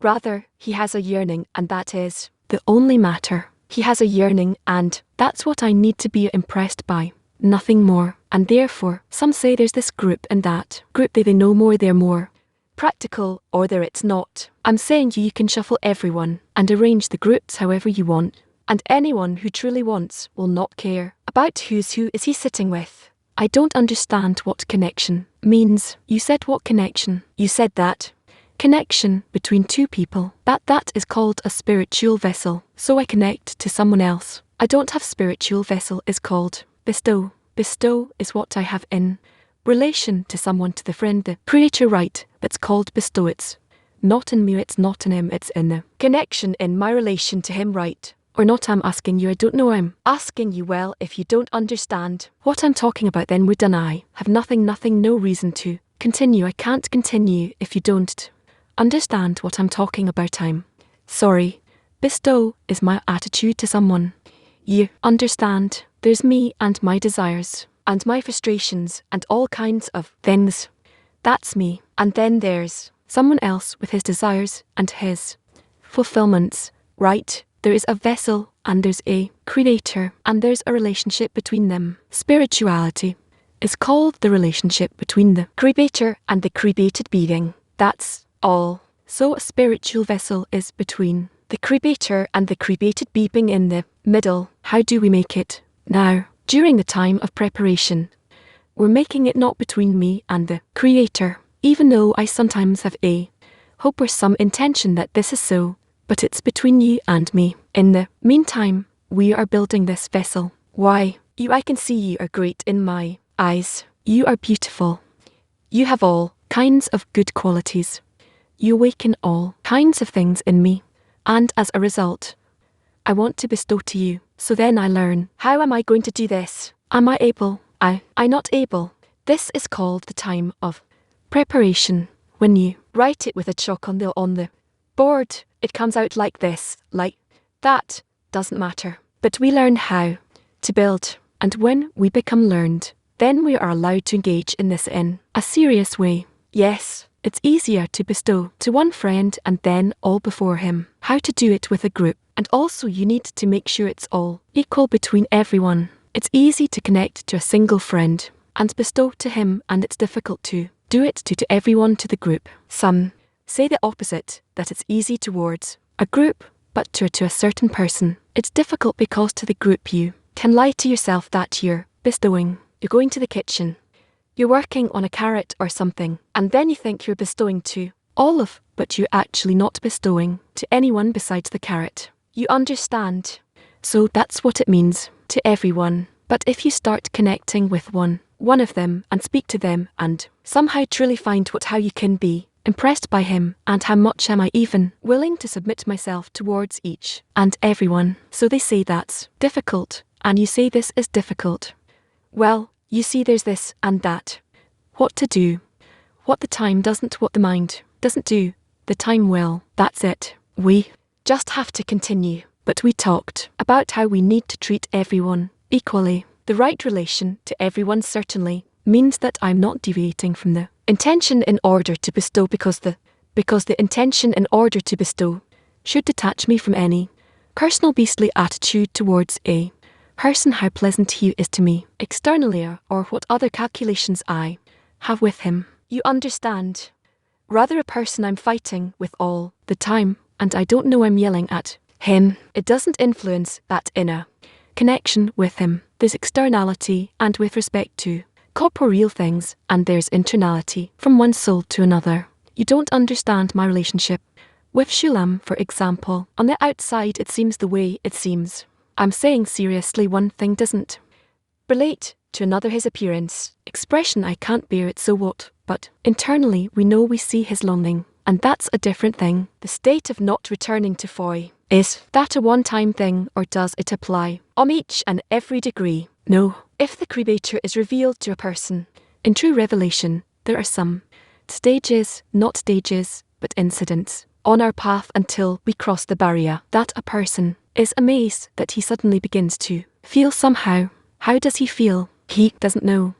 Rather, he has a yearning, and that is the only matter. He has a yearning, and that's what I need to be impressed by. Nothing more. And therefore, some say there's this group and that group, they know more, they're more practical, or it's not. I'm saying you can shuffle everyone and arrange the groups however you want. And anyone who truly wants will not care about who is he sitting with. I don't understand what connection means. You said what connection? You said that connection between two people, that is called a spiritual vessel. So I connect to someone else. I don't have spiritual vessel is called bestow. Bestow is what I have in relation to someone, to the friend, the creator, right? That's called bestow. It's not in me, it's not in him, it's in the connection in my relation to him, right? Or not? I'm asking you, I don't know, I'm asking you. Well, if you don't understand what I'm talking about, then we're done. I have nothing, no reason to continue. I can't continue if you don't understand what I'm talking about. I'm sorry. Bestow is my attitude to someone. You understand? There's me and my desires and my frustrations and all kinds of things. That's me. And then there's someone else with his desires and his fulfillments, right? There is a vessel and there's a creator and there's a relationship between them. Spirituality is called the relationship between the creator and the created being. That's all. So a spiritual vessel is between the creator and the created being in the middle. How do we make it? Now, during the time of preparation, we're making it not between me and the creator, even though I sometimes have a hope or some intention that this is so. But it's between you and me. In the meantime, we are building this vessel. Why? I can see you are great in my eyes. You are beautiful. You have all kinds of good qualities. You awaken all kinds of things in me. And as a result, I want to bestow to you. So then I learn, how am I going to do this? Am I able? I not able. This is called the time of preparation. When you write it with a chalk on the board, it comes out like this, like that. Doesn't matter. But we learn how to build. And when we become learned, then we are allowed to engage in this in a serious way. Yes, it's easier to bestow to one friend and then all before him. How to do it with a group. And also you need to make sure it's all equal between everyone. It's easy to connect to a single friend and bestow to him, and it's difficult to do it to everyone to the group. Some say the opposite, that it's easy towards a group, but to a certain person, it's difficult because to the group you can lie to yourself that you're bestowing. You're going to the kitchen, you're working on a carrot or something, and then you think you're bestowing to all of, but you're actually not bestowing to anyone besides the carrot. You understand? So that's what it means, to everyone. But if you start connecting with one of them and speak to them and somehow truly find how you can be impressed by him and how much am I even willing to submit myself towards each and everyone. So they say that's difficult, and you say this is difficult. Well, you see there's this and that. What to do? What the time doesn't, what the mind doesn't do, the time will. That's it. We just have to continue. But we talked about how we need to treat everyone equally. The right relation to everyone certainly means that I'm not deviating from the intention in order to bestow because the intention in order to bestow should detach me from any personal beastly attitude towards a person, how pleasant he is to me externally or what other calculations I have with him. You understand? Rather a person I'm fighting with all the time, and I don't know I'm yelling at him. It doesn't influence that inner connection with him. There's externality and with respect to corporeal things, and there's internality from one soul to another. You don't understand my relationship with Shulam, for example. On the outside it seems the way it seems. I'm saying seriously one thing doesn't relate to another. His appearance, expression, I can't bear it, so what? But internally we know we see his longing, and that's a different thing. The state of not returning to Foy, is that a one-time thing, or does it apply on each and every degree? No. If the Creator is revealed to a person in true revelation, there are some stages, not stages, but incidents on our path until we cross the barrier that a person is amazed that he suddenly begins to feel somehow. How does he feel? He doesn't know.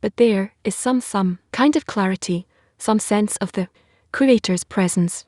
But there is some kind of clarity, some sense of the Creator's presence,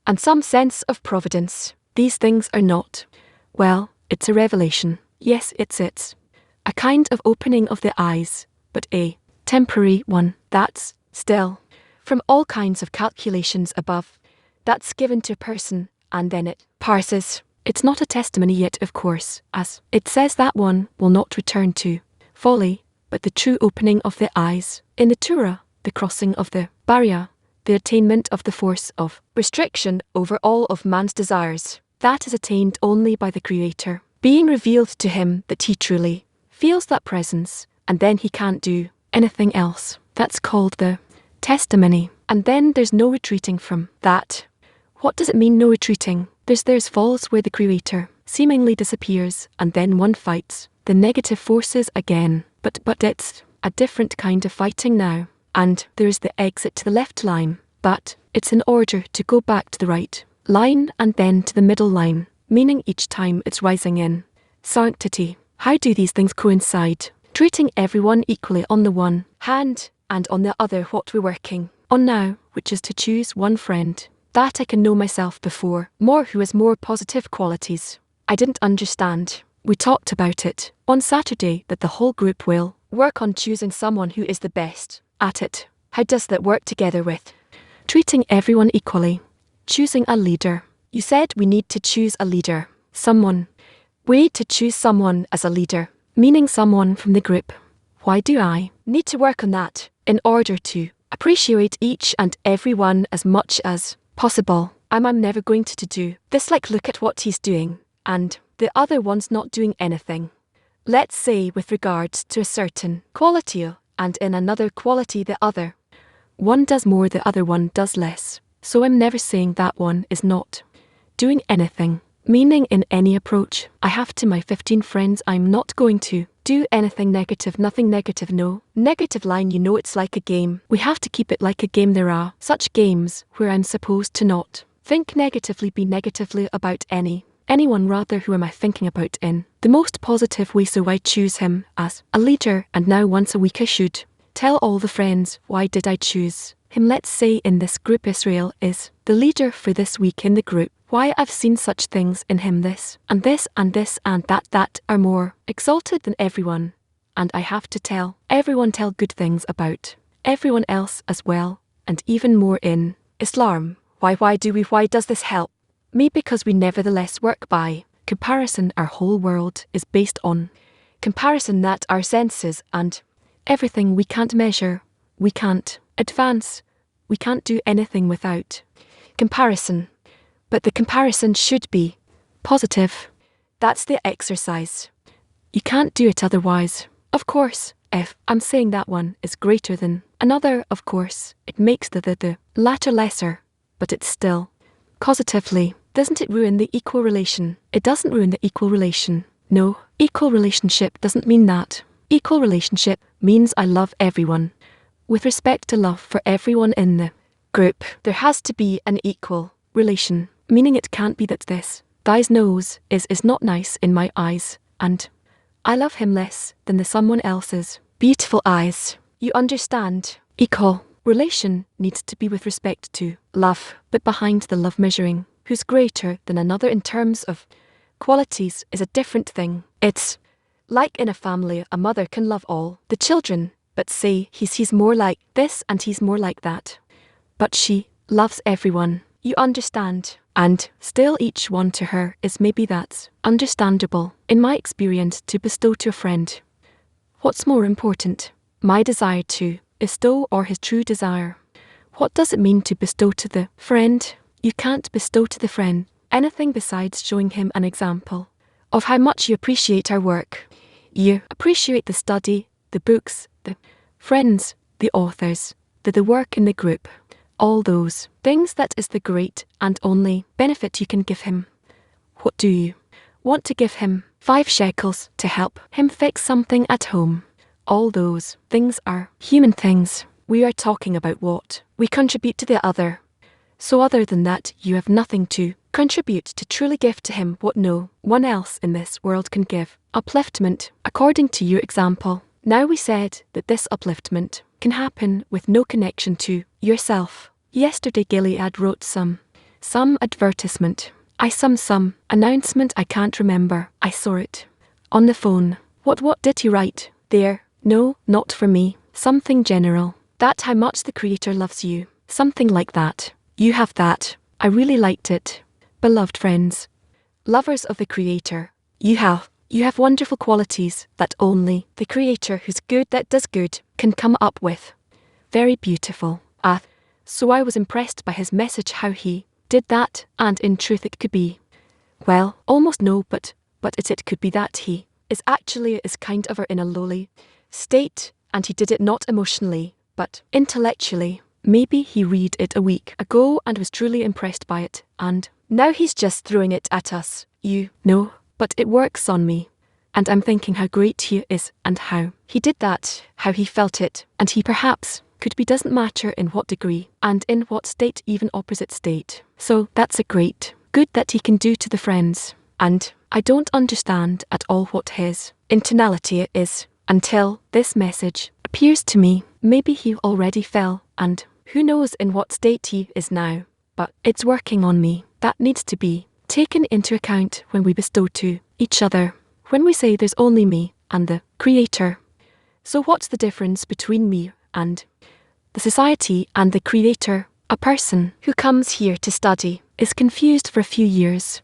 and some sense of providence. These things are not, well, it's a revelation. Yes, it's a kind of opening of the eyes, but a temporary one. That's still from all kinds of calculations above. That's given to a person, and then it passes. It's not a testimony yet, of course, as it says that one will not return to folly, but the true opening of the eyes. In the Torah, the crossing of the barrier, the attainment of the force of restriction over all of man's desires, that is attained only by the Creator being revealed to him, that he truly feels that presence, and then he can't do anything else. That's called the testimony. And then there's no retreating from that. What does it mean, no retreating? There's falls where the Creator seemingly disappears, and then one fights the negative forces again. But it's a different kind of fighting now. And there's the exit to the left line, but it's in order to go back to the right line and then to the middle line, meaning each time it's rising in sanctity. How do these things coincide? Treating everyone equally on the one hand, and on the other what we're working on now, which is to choose one friend that I can know myself before, more who has more positive qualities. I didn't understand. We talked about it on Saturday, that the whole group will work on choosing someone who is the best at it. How does that work together with treating everyone equally? Choosing a leader. You said we need to choose a leader. Someone. We need to choose someone as a leader, meaning someone from the group. Why do I need to work on that? In order to appreciate each and every one as much as possible. I'm never going to do this, like look at what he's doing, and the other one's not doing anything. Let's say with regards to a certain quality, and in another quality the other one does more, the other one does less. So I'm never saying that one is not doing anything. Meaning in any approach I have to my 15 friends, I'm not going to do anything negative, nothing negative, no negative line. You know, it's like a game. We have to keep it like a game. There are such games where I'm supposed to not think negatively, be negatively about any anyone rather. Who am I thinking about in the most positive way? So I choose him as a leader, and now once a week I should tell all the friends why did I choose him. Let's say in this group Israel is the leader for this week in the group. Why I've seen such things in him, this and this and this and that are more exalted than everyone. And I have to tell everyone, tell good things about everyone else as well, and even more in Islam. Why does this help me? Because we nevertheless work by comparison. Our whole world is based on comparison, that our senses and everything we can't measure, we can't advance, we can't do anything without comparison. But the comparison should be positive. That's the exercise. You can't do it otherwise. Of course, if I'm saying that one is greater than another, of course, it makes the latter lesser, but it's still causatively. Doesn't it ruin the equal relation? It doesn't ruin the equal relation. No, equal relationship doesn't mean that. Equal relationship means I love everyone. With respect to love for everyone in the group, there has to be an equal relation, meaning it can't be that this guy's nose is not nice in my eyes, and I love him less than the someone else's beautiful eyes. You understand? Equal relation needs to be with respect to love, but behind the love measuring who's greater than another in terms of qualities is a different thing. It's like in a family, a mother can love all the children, but say he's more like this and he's more like that. But she loves everyone. You understand? And still each one to her is maybe that's understandable. In my experience, to bestow to a friend, what's more important? My desire to bestow or his true desire? What does it mean to bestow to the friend? You can't bestow to the friend anything besides showing him an example of how much you appreciate our work. You appreciate the study, the books, the friends, the authors, the work in the group. All those things, that is the great and only benefit you can give him. What do you want to give him? 5 shekels to help him fix something at home. All those things are human things. We are talking about what we contribute to the other. So other than that, you have nothing to contribute to truly give to him what no one else in this world can give. Upliftment, according to your example. Now we said that this upliftment can happen with no connection to yourself. Yesterday Gilead wrote some advertisement. Some announcement, I can't remember. I saw it on the phone. What did he write there? No, not for me. Something general. That how much the Creator loves you. Something like that. You have that. I really liked it. Beloved friends, lovers of the Creator, you have wonderful qualities that only the Creator, who's good, that does good, can come up with. Very beautiful. So I was impressed by his message, how he did that, and in truth it could be, well, almost no, but it could be that he is actually kind of in a lowly state, and he did it not emotionally, but intellectually. Maybe he read it a week ago and was truly impressed by it, and now he's just throwing it at us. You know, but it works on me. And I'm thinking how great he is and how he did that, how he felt it, and he perhaps could be, doesn't matter in what degree and in what state, even opposite state. So that's a great good that he can do to the friends. And I don't understand at all what his intentionality is until this message appears to me. Maybe he already fell, and who knows in what state he is now. But it's working on me. That needs to be taken into account when we bestow to each other. When we say there's only me and the Creator. So what's the difference between me and the society and the Creator? A person who comes here to study is confused for a few years.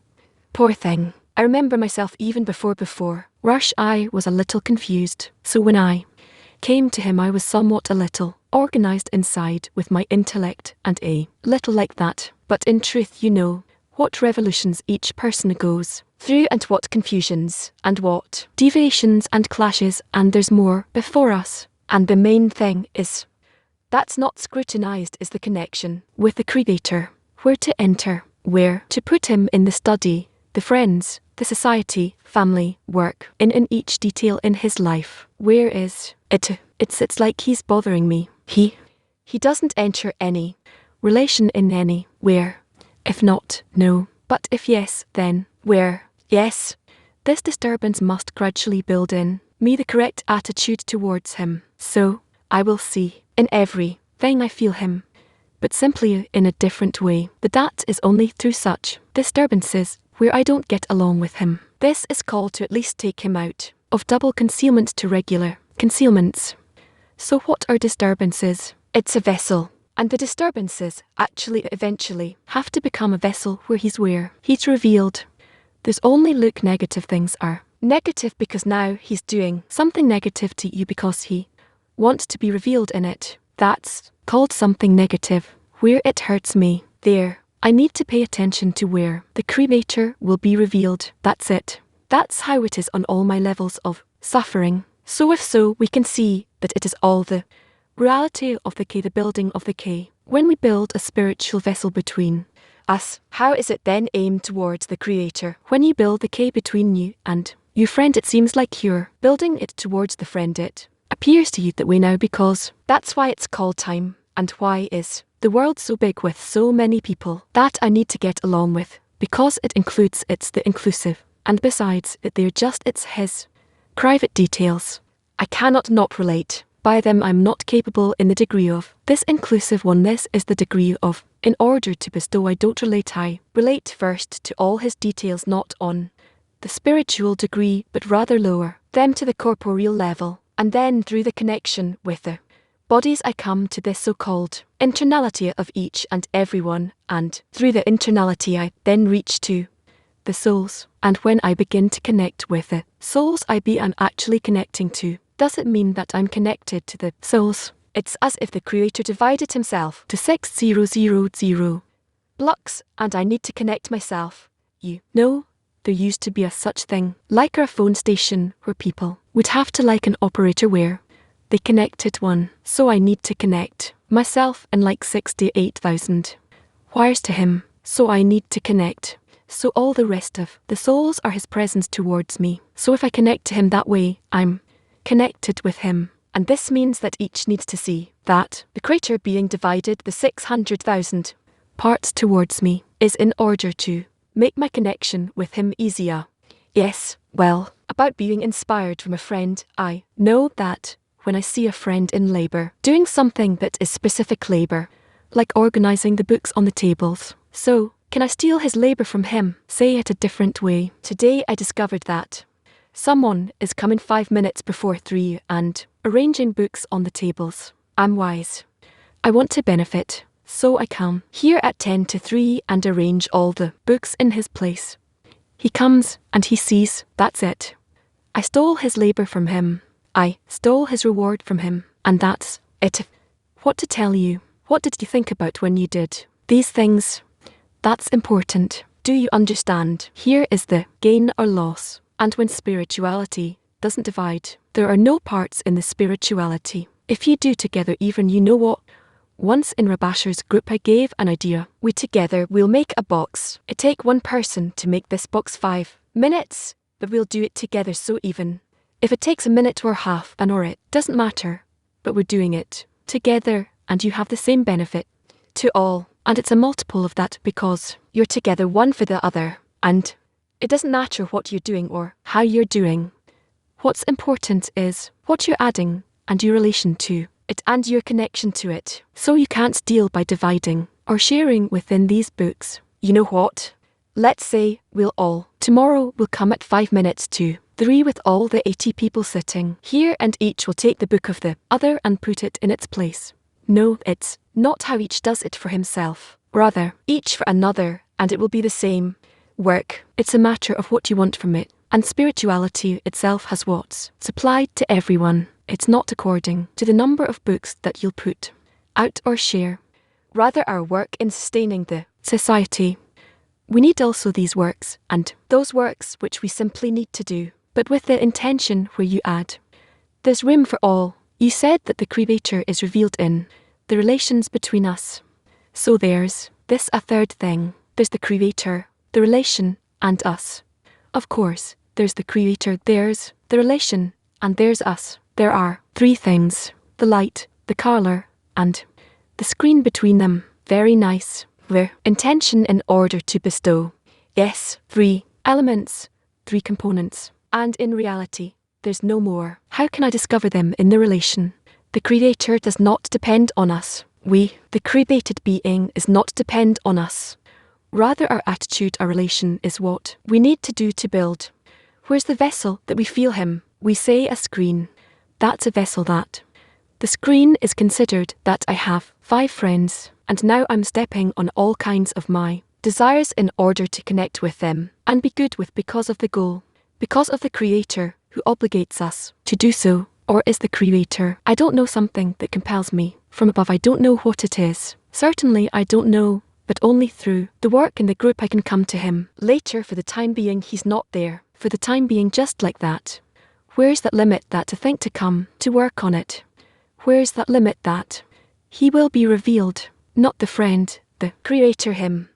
Poor thing. I remember myself even before Rush, I was a little confused. So when I came to him, I was somewhat a little organized inside with my intellect and a little like that. But in truth, you know what revolutions each person goes through, and what confusions and what deviations and clashes, and there's more before us. And the main thing is that's not scrutinized is the connection with the Creator. Where to enter, where to put him in the study, the friends, the society, family, work, in each detail in his life. Where is it? It's like he's bothering me. He doesn't enter any relation in any where. If not, no. But if yes, then where, yes, this disturbance must gradually build in me the correct attitude towards him. So, I will see, in every thing I feel him, but simply in a different way. But that is only through such disturbances where I don't get along with him. This is called to at least take him out of double concealment to regular concealments. So what are disturbances? It's a vessel. And the disturbances actually eventually have to become a vessel where he's revealed. There's only look negative things are negative because now he's doing something negative to you because he wants to be revealed in it. That's called something negative. Where it hurts me, there, I need to pay attention to where the Creator will be revealed. That's it. That's how it is on all my levels of suffering. So if so, we can see that it is all the reality of the K, the building of the K. When we build a spiritual vessel between us, how is it then aimed towards the Creator? When you build the K between you and your friend, it seems like you're building it towards the friend. It appears to you that way now because that's why it's called time. And why is the world so big with so many people that I need to get along with? Because it includes, it's the inclusive. And besides, they're just, it's his private details. I cannot not relate. By them I'm not capable in the degree of this inclusive one. This is the degree of, in order to bestow I don't relate. I relate first to all his details, not on the spiritual degree, but rather lower them to the corporeal level, and then through the connection with the bodies I come to this so-called internality of each and every one, and through the internality I then reach to the souls. And when I begin to connect with the souls I am actually connecting to, does it mean that I'm connected to the souls? It's as if the Creator divided himself to 6000 blocks, and I need to connect myself. You know, there used to be a such thing, like a phone station, where people would have to like an operator where they connected one. So I need to connect myself and like 68,000 wires to him. So I need to connect. So all the rest of the souls are his presence towards me. So if I connect to him that way, I'm connected with him. And this means that each needs to see that the Creator being divided the 600,000 parts towards me is in order to make my connection with him easier. Yes, well, about being inspired from a friend, I know that when I see a friend in labor, doing something that is specific labor, like organizing the books on the tables, so can I steal his labor from him? Say it a different way. Today I discovered that someone is coming 5 minutes before 3 and arranging books on the tables. I'm wise. I want to benefit, so I come here at 10 to 3 and arrange all the books in his place. He comes and he sees, that's it. I stole his labor from him. I stole his reward from him, and that's it. What to tell you? What did you think about when you did these things? That's important. Do you understand? Here is the gain or loss. And when spirituality doesn't divide, there are no parts in the spirituality. If you do together, even you know what? Once in Rabasher's group I gave an idea. We together will make a box. It take one person to make this box 5 minutes, but we'll do it together. So even if it takes a minute or half an hour, it doesn't matter. But we're doing it together, and you have the same benefit to all. And it's a multiple of that because you're together one for the other. And it doesn't matter what you're doing or how you're doing. What's important is what you're adding and your relation to it and your connection to it. So you can't steal by dividing or sharing within these books. You know what? Let's say tomorrow we'll come at 5 minutes to 3 with all the 80 people sitting here, and each will take the book of the other and put it in its place. No, it's not how each does it for himself. Rather, each for another, and it will be the same work. It's a matter of what you want from it. And spirituality itself has what's supplied to everyone. It's not according to the number of books that you'll put out or share. Rather, our work in sustaining the society. We need also these works, and those works which we simply need to do, but with the intention where you add. There's room for all. You said that the Creator is revealed in the relations between us. So there's this a third thing. There's the Creator, the relation, and us. Of course, there's the Creator, there's the relation, and there's us. There are 3 things: the light, the color, and the screen between them. Very nice. Where intention in order to bestow. Yes, 3. elements, 3 components. And in reality, there's no more. How can I discover them in the relation? The Creator does not depend on us. We, the created being, is not depend on us. Rather, our attitude, our relation, is what we need to do to build. Where's the vessel that we feel Him? We say a screen. That's a vessel that. The screen is considered that I have 5 friends, and now I'm stepping on all kinds of my desires in order to connect with them and be good with because of the goal, because of the Creator who obligates us to do so. Or is the Creator, I don't know, something that compels me from above? I don't know what it is. Certainly I don't know, but only through the work in the group I can come to Him. Later, for the time being, He's not there. For the time being, just like that. Where's that limit, that to think to come, to work on it? Where's that limit that He will be revealed? Not the friend, the Creator Him.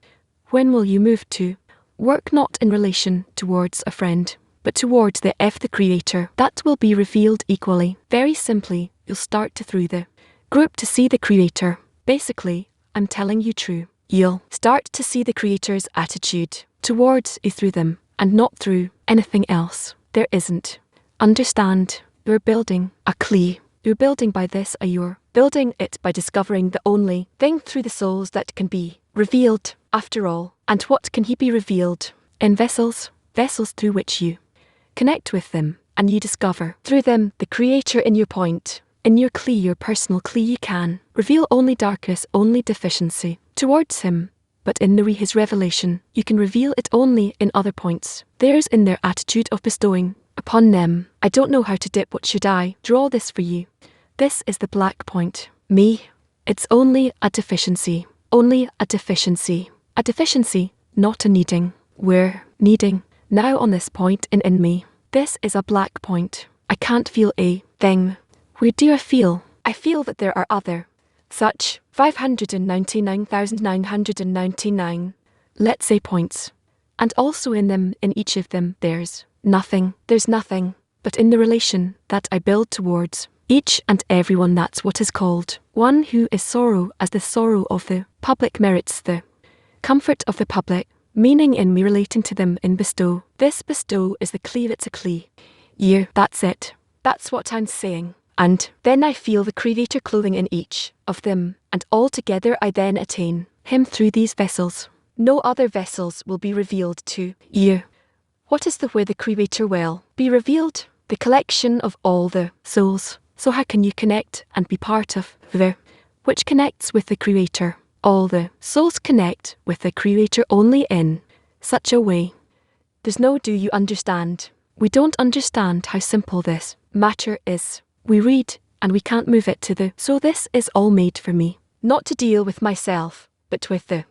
When will you move to work not in relation towards a friend, but towards the Creator? That will be revealed equally. Very simply, you'll start to through the group to see the Creator. Basically, I'm telling you true. You'll start to see the Creator's attitude towards you through them, and not through anything else. There isn't. Understand, you're building a kli. You're building by this, you're building it by discovering the only thing through the souls that can be revealed, after all. And what can He be revealed? In vessels, vessels through which you connect with them, and you discover through them the Creator in your point. In your kli, your personal kli, you can reveal only darkness, only deficiency towards Him. But in His revelation, you can reveal it only in other points. Theirs in their attitude of bestowing upon them. I don't know how to dip, what should I draw this for you? This is the black point. Me, it's only a deficiency. Only a deficiency. A deficiency, not a needing. We're needing now on this point in me. This is a black point. I can't feel a thing. Where do I feel? I feel that there are other such 599,999, let's say, points. And also in them, in each of them, there's nothing. There's nothing. But in the relation that I build towards each and every one, that's what is called one who is sorrow, as the sorrow of the public merits the comfort of the public, meaning in me relating to them in bestow. This bestow is the kli, it's a kli. You, that's it. That's what I'm saying. And then I feel the Creator clothing in each of them, and altogether I then attain Him through these vessels. No other vessels will be revealed to you. What is the where the Creator will be revealed? The collection of all the souls. So how can you connect and be part of the which connects with the Creator? All the souls connect with the Creator only in such a way. There's no do you understand. We don't understand how simple this matter is. We read, and we can't move it to the so this is all made for me. Not to deal with myself, but with the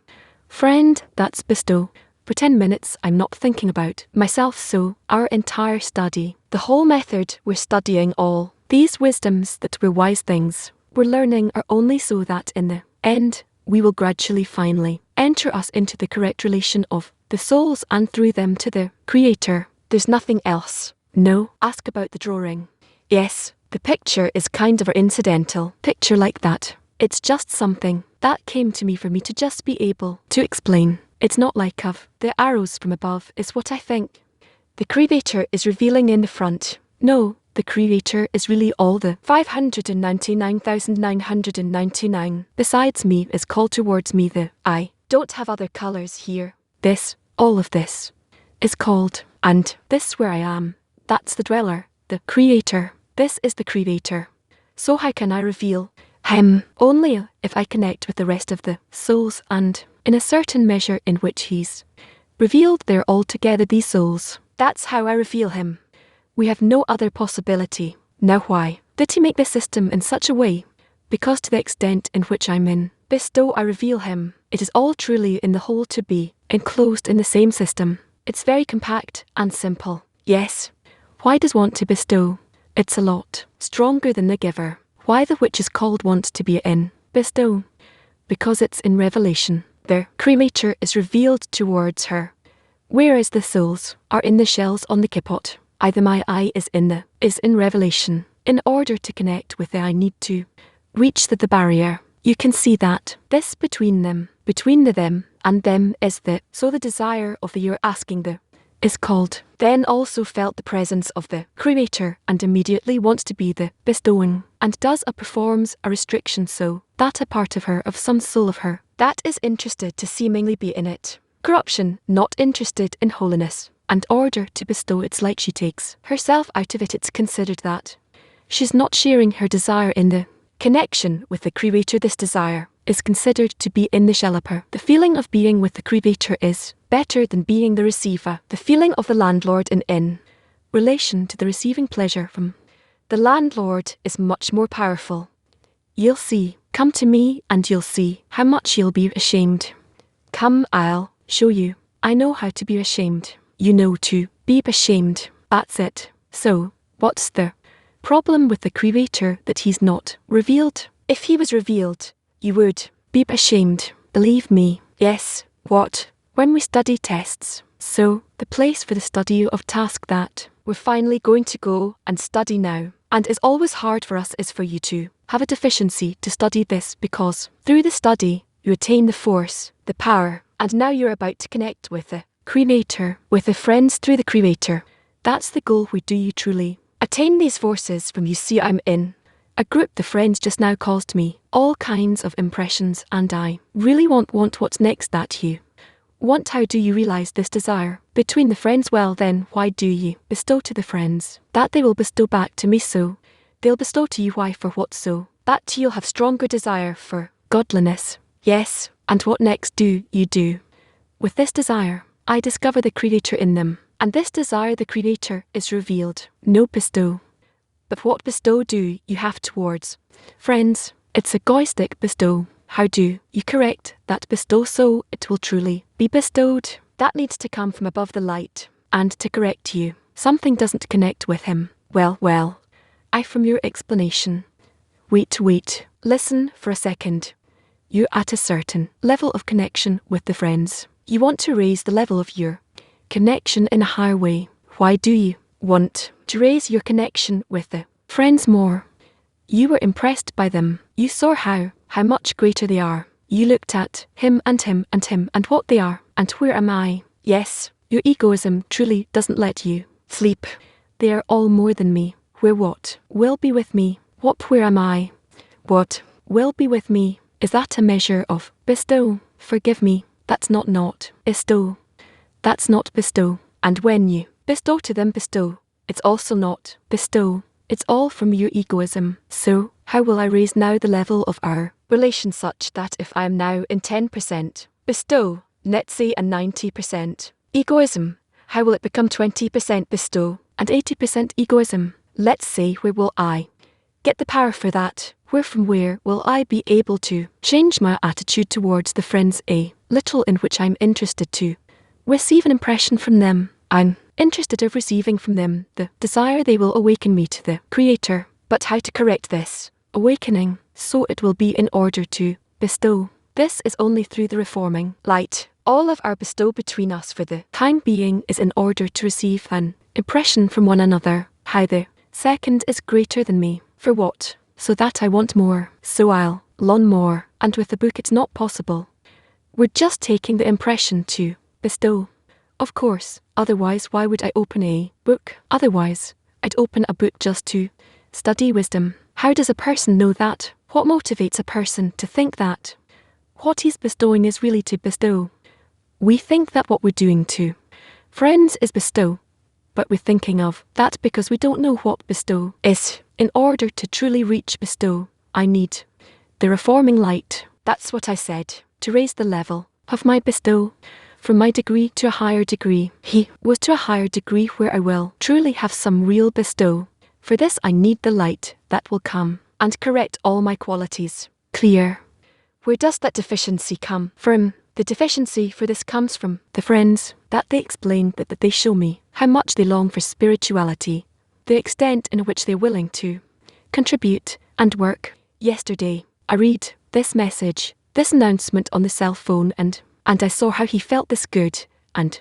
friend that's bestow. For 10 minutes I'm not thinking about myself, so our entire study, the whole method, we're studying all these wisdoms that we're wise things we're learning are only so that in the end we will gradually finally enter us into the correct relation of the souls and through them to the Creator. There's nothing else. No, ask about the drawing. Yes, the picture is kind of an incidental picture like that. It's just something that came to me for me to just be able to explain. It's not like of the arrows from above is what I think. The Creator is revealing in the front. No, the Creator is really all the 599,999 besides me is called towards me. The I don't have other colors here. This, all of this, is called, and this where I am, that's the dweller, the Creator. This is the Creator. So how can I reveal Him? Only if I connect with the rest of the souls, and in a certain measure in which He's revealed there altogether these souls. That's how I reveal Him. We have no other possibility. Now why did He make this system in such a way? Because to the extent in which I'm in bestow I reveal Him. It is all truly in the whole to be enclosed in the same system. It's very compact and simple. Yes. Why does want to bestow? It's a lot stronger than the giver. Why the which is called want to be in bestow? Because it's in revelation. The Creator is revealed towards her. Whereas the souls are in the shells on the kipot. Either my eye is in revelation. In order to connect with the I need to reach the barrier. You can see that this between them, between the them and them is the so the desire of the you're asking the is called, then also felt the presence of the Creator and immediately wants to be the bestowing, and does a performs a restriction so that a part of her, of some soul of her, that is interested to seemingly be in it, corruption, not interested in holiness, and order to bestow its light she takes herself out of it. It's considered that she's not sharing her desire in the connection with the Creator. This desire is considered to be in the shell of her. The feeling of being with the Creator is better than being the receiver. The feeling of the landlord in relation to the receiving pleasure from the landlord is much more powerful. You'll see. Come to me and you'll see how much you'll be ashamed. Come, I'll show you. I know how to be ashamed. You know to be ashamed. That's it. So, what's the problem with the Creator? That he's not revealed. If he was revealed, you would be ashamed. Believe me. Yes. What? When we study tests. So, the place for the study of task that we're finally going to go and study now, and is always hard for us, is for you to have a deficiency to study this, because through the study you attain the force, the power, and now you're about to connect with the Creator, with the friends through the Creator. That's the goal. We do you truly attain these forces from. You see, I'm in a group. The friends just now caused me all kinds of impressions, and I really want what's next that you want. How do you realize this desire between the friends? Well then, why do you bestow to the friends? That they will bestow back to me, so they'll bestow to you. Why? For what? So that you'll have stronger desire for godliness. Yes, and what next do you do? With this desire, I discover the Creator in them, and this desire the Creator is revealed. No bestow. But what bestow do you have towards friends? It's egoistic bestow. How do you correct that bestow so it will truly be bestowed? That needs to come from above the light, and to correct you. Something doesn't connect with him. Well, from your explanation. Wait, listen for a second. You're at a certain level of connection with the friends. You want to raise the level of your connection in a higher way. Why do you want to raise your connection with the friends more? You were impressed by them. You saw how much greater they are. You looked at him and him and him and what they are, and where am I? Yes, your egoism truly doesn't let you sleep. They are all more than me. Where what will be with me? Where am I? What will be with me? Is that a measure of bestow? Forgive me, that's not bestow. That's not bestow. And when you bestow to them, bestow, it's also not bestow. It's all from your egoism. So, how will I raise now the level of our relation such that if I am now in 10% bestow, let's say, and 90% egoism, how will it become 20% bestow and 80% egoism? Let's say, where will I get the power for that? From where will I be able to change my attitude towards the friends a little, in which I'm interested to receive an impression from them? I'm interested of receiving from them the desire they will awaken me to the Creator. But how to correct this awakening so it will be in order to bestow? This is only through the reforming light. All of our bestow between us for the time being is in order to receive an impression from one another. How the second is greater than me. For what? So that I want more, so I'll learn more, and with the book it's not possible. We're just taking the impression to bestow. Of course, otherwise why would I open a book? Otherwise, I'd open a book just to study wisdom. How does a person know that? What motivates a person to think that what he's bestowing is really to bestow? We think that what we're doing to friends is bestow, but we're thinking of that because we don't know what bestow is. In order to truly reach bestow, I need the reforming light. That's what I said, to raise the level of my bestow from my degree to a higher degree. He was to a higher degree where I will truly have some real bestow. For this I need the light that will come and correct all my qualities. Clear. Where does that deficiency come from? The deficiency for this comes from the friends, that they explain, that they show me how much they long for spirituality, the extent in which they're willing to contribute and work. Yesterday, I read this message, this announcement on the cell phone, and I saw how he felt this good and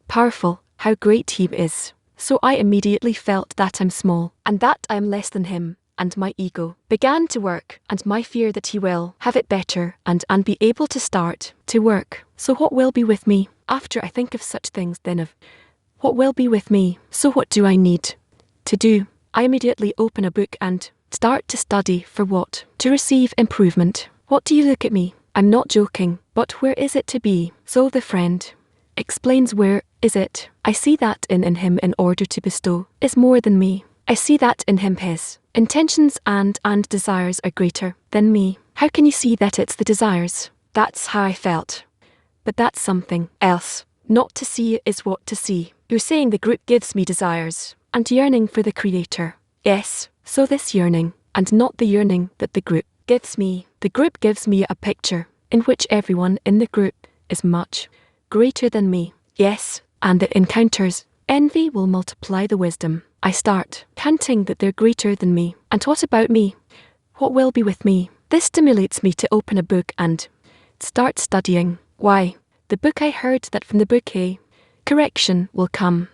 powerful, how great he is. So I immediately felt that I'm small, and that I am less than him, and my ego began to work, and my fear that he will have it better and be able to start to work. So what will be with me after I think of such things then? Of What will be with me? So what do I need to do? I immediately open a book and start to study for what? To receive improvement. What do you look at me? I'm not joking, but where is it to be? So the friend explains where is it. I see that in him in order to bestow is more than me. I see that in him his intentions and desires are greater than me. How can you see that it's the desires? That's how I felt. But that's something else. Not to see is what to see. You're saying the group gives me desires and yearning for the Creator. Yes, so this yearning, and not the yearning that the group gives me. The group gives me a picture in which everyone in the group is much greater than me. Yes, and the encounters. Envy will multiply the wisdom. I start counting that they're greater than me. And what about me? What will be with me? This stimulates me to open a book and start studying. Why? The book I heard that from the book correction will come.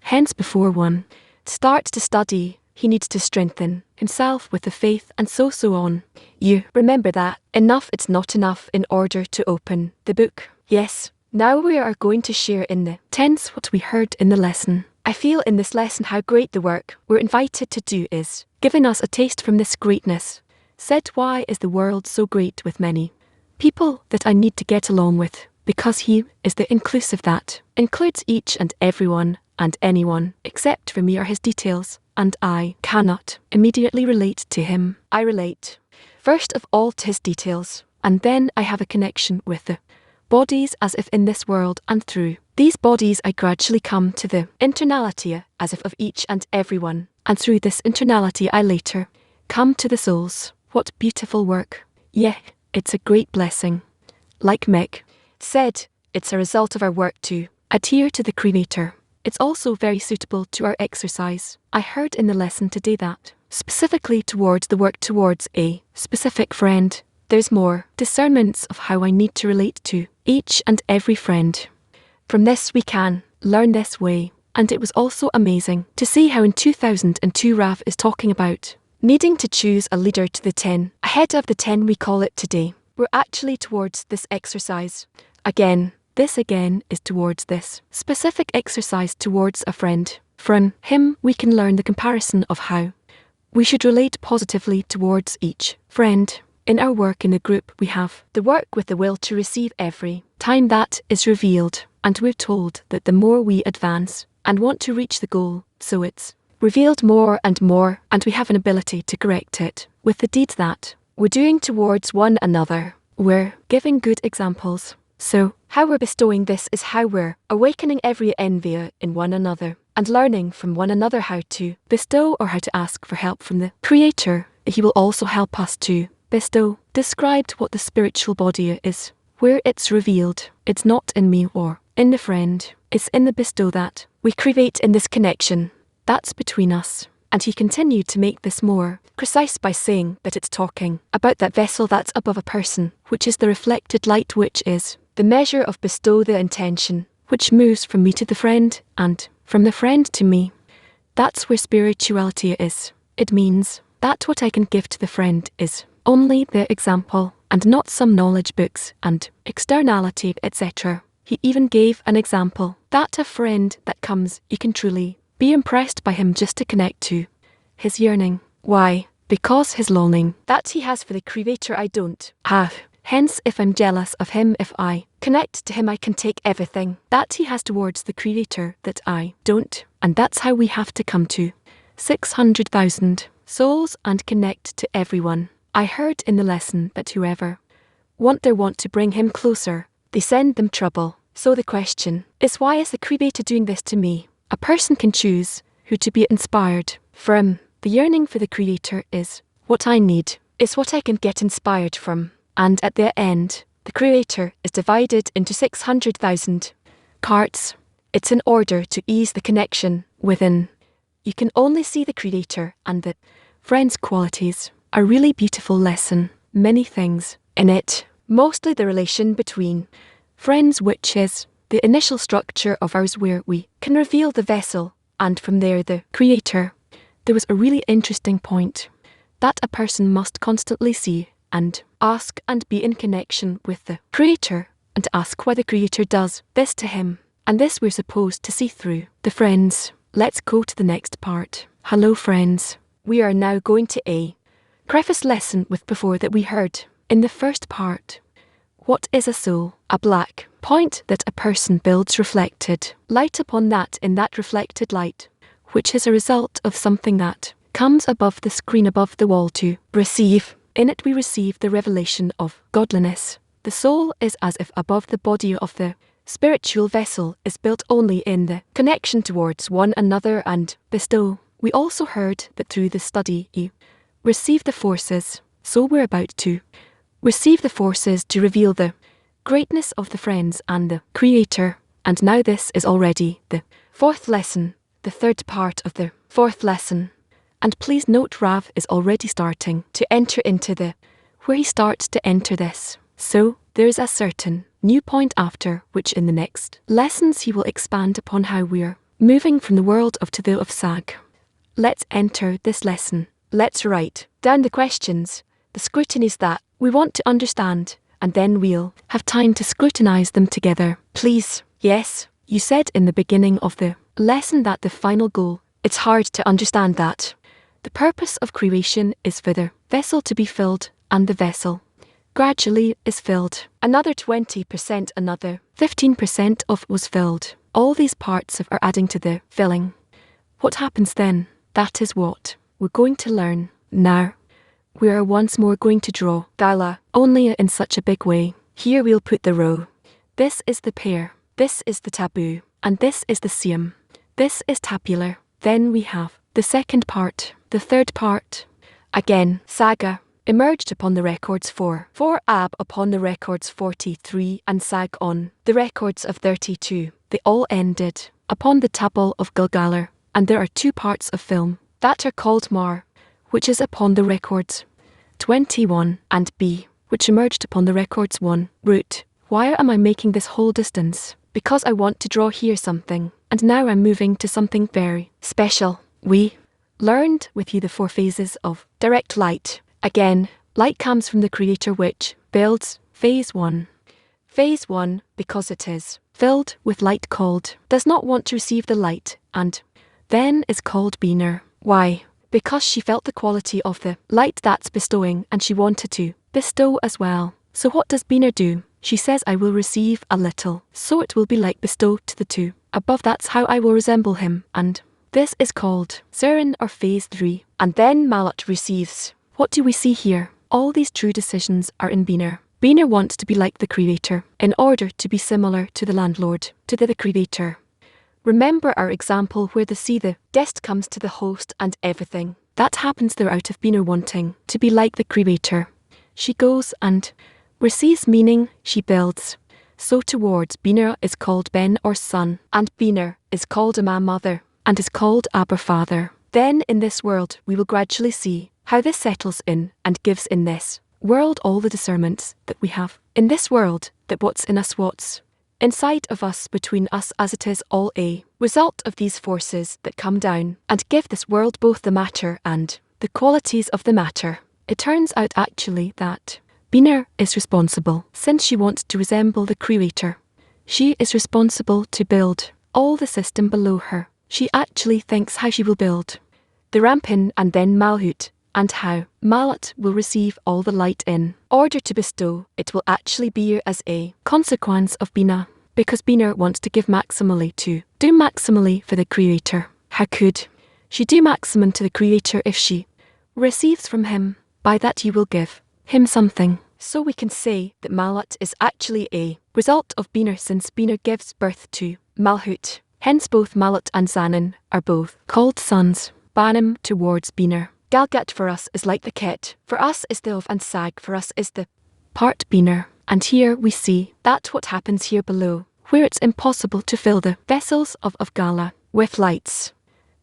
Hence before one starts to study, he needs to strengthen himself with the faith and so on. You remember that enough it's not enough in order to open the book. Yes, now we are going to share in the tense what we heard in the lesson. I feel in this lesson how great the work we're invited to do is, giving us a taste from this greatness. Said why is the world so great with many people that I need to get along with, because he is the inclusive that includes each and everyone and anyone, except for me are his details, and I cannot immediately relate to him. I relate first of all to his details, and then I have a connection with the bodies as if in this world, and through these bodies I gradually come to the internality as if of each and everyone, and through this internality I later come to the souls. What beautiful work. Yeah, it's a great blessing. Like Mick said, it's a result of our work to adhere to the Creator. It's also very suitable to our exercise. I heard in the lesson today that, specifically towards the work towards a specific friend, there's more discernments of how I need to relate to each and every friend. From this we can learn this way, and it was also amazing to see how in 2002 Rav is talking about needing to choose a leader to the 10, ahead of the 10 we call it today. We're actually towards this exercise. This again is towards this specific exercise towards a friend. From him we can learn the comparison of how we should relate positively towards each friend. In our work in the group we have the work with the will to receive every time that is revealed, and we're told that the more we advance and want to reach the goal, so it's revealed more, and we have an ability to correct it with the deeds that we're doing towards one another. We're giving good examples. So, how we're bestowing this is how we're awakening every envy in one another and learning from one another how to bestow or how to ask for help from the Creator. He will also help us to bestow. Described what the spiritual body is, where it's revealed. It's not in me or in the friend. It's in the bestow that we create in this connection that's between us. And he continued to make this more precise by saying that it's talking about that vessel that's above a person, which is the reflected light, which is the measure of bestow the intention, which moves from me to the friend, and from the friend to me. That's where spirituality is. It means that what I can give to the friend is only the example, and not some knowledge books and externality, etc. He even gave an example that a friend that comes, you can truly be impressed by him just to connect to his yearning. Why? Because his longing that he has for the Creator I don't have. Hence, if I'm jealous of him, if I connect to him, I can take everything that he has towards the Creator that I don't. And that's how we have to come to 600,000 souls and connect to everyone. I heard in the lesson that whoever want to bring him closer, they send them trouble. So the question is, why is the Creator doing this to me? A person can choose who to be inspired from. The yearning for the Creator is what I need, is what I can get inspired from. And at the end, the Creator is divided into 600,000 carts. It's in order to ease the connection within. You can only see the Creator and the friend's qualities. A really beautiful lesson. Many things in it. Mostly the relation between friends, which is the initial structure of ours where we can reveal the vessel, and from there the Creator. There was a really interesting point that a person must constantly see and ask and be in connection with the Creator, and ask why the Creator does this to him. and this we're supposed to see through. The friends. Let's go to the next part. Hello friends. We are now going to a preface lesson with before that we heard. In the first part, what is a soul? A black point that a person builds reflected light upon that in that reflected light, which is a result of something that comes above the screen above the wall to receive. In it we receive the revelation of godliness. The soul is as if above the body of the spiritual vessel is built only in the connection towards one another and bestow. We also heard that through the study you receive the forces, so we're about to receive the forces to reveal the greatness of the friends and the Creator. And now this is already the fourth lesson, the third part of the fourth lesson. And please note Rav is already starting to enter into the where he starts to enter this. So there is a certain new point after which in the next lessons he will expand upon how we're moving from the world of to the of Sag. Let's enter this lesson. Let's write down the questions, the scrutinies that we want to understand, and then we'll have time to scrutinize them together. Please. Yes, you said in the beginning of the lesson that the final goal, it's hard to understand that. The purpose of creation is for the vessel to be filled, and the vessel gradually is filled. Another 20%, another 15% of was filled. All these parts are adding to the filling. What happens then? That is what we're going to learn now. We are once more going to draw Gala, only in such a big way. Here we'll put the row. This is the pair, this is the taboo, and this is the siyam. This is tabular. Then we have the second part, the third part. Again, Saga emerged upon the records 4 Ab upon the records 43 and Sag on the records of 32. They all ended upon the table of Gilgalar, and there are 2 parts of film that are called Mar, which is upon the records 21, and B, which emerged upon the records 1. Root. Why am I making this whole distance? Because I want to draw here something, and now I'm moving to something very special. We learned with you the 4 phases of direct light. Again, light comes from the Creator which builds phase 1. Phase 1, because it is filled with light called, does not want to receive the light, and then is called Beaner. Why? Because she felt the quality of the light that's bestowing and she wanted to bestow as well. So what does Beaner do? She says I will receive a little, so it will be like bestow to the 2. Above that's how I will resemble him, and this is called Siren or phase 3. And then Malat receives. What do we see here? All these true decisions are in Beaner. Beaner wants to be like the Creator, in order to be similar to the landlord, to the Creator. Remember our example where the guest comes to the host and everything. That happens there out of Beaner wanting to be like the Creator. She goes and receives, meaning she builds. So towards Beaner is called Ben or son, and Beaner is called Ama mother, and is called Abba father. Then in this world we will gradually see how this settles in and gives in this world all the discernments that we have. In this world, that what's in us, what's inside of us, between us, as it is all a result of these forces that come down and give this world both the matter and the qualities of the matter. It turns out actually that Beaner is responsible, since she wants to resemble the Creator. She is responsible to build all the system below her. She actually thinks how she will build the Rampin and then Malhut, and how Malat will receive all the light in order to bestow. It will actually be as a consequence of Bina, because Beaner wants to give maximally to do maximally for the Creator. How could she do maximum to the Creator if she receives from him? By that you will give him something. So we can say that Malat is actually a result of Beaner, since Beaner gives birth to Malhut. Hence both Malat and Zanin are both called sons. Banim towards Beaner. Galgat for us is like the Ket, for us is the Ov, and Sag for us is the part Beaner. And here we see that what happens here below, where it's impossible to fill the vessels of Gala with lights.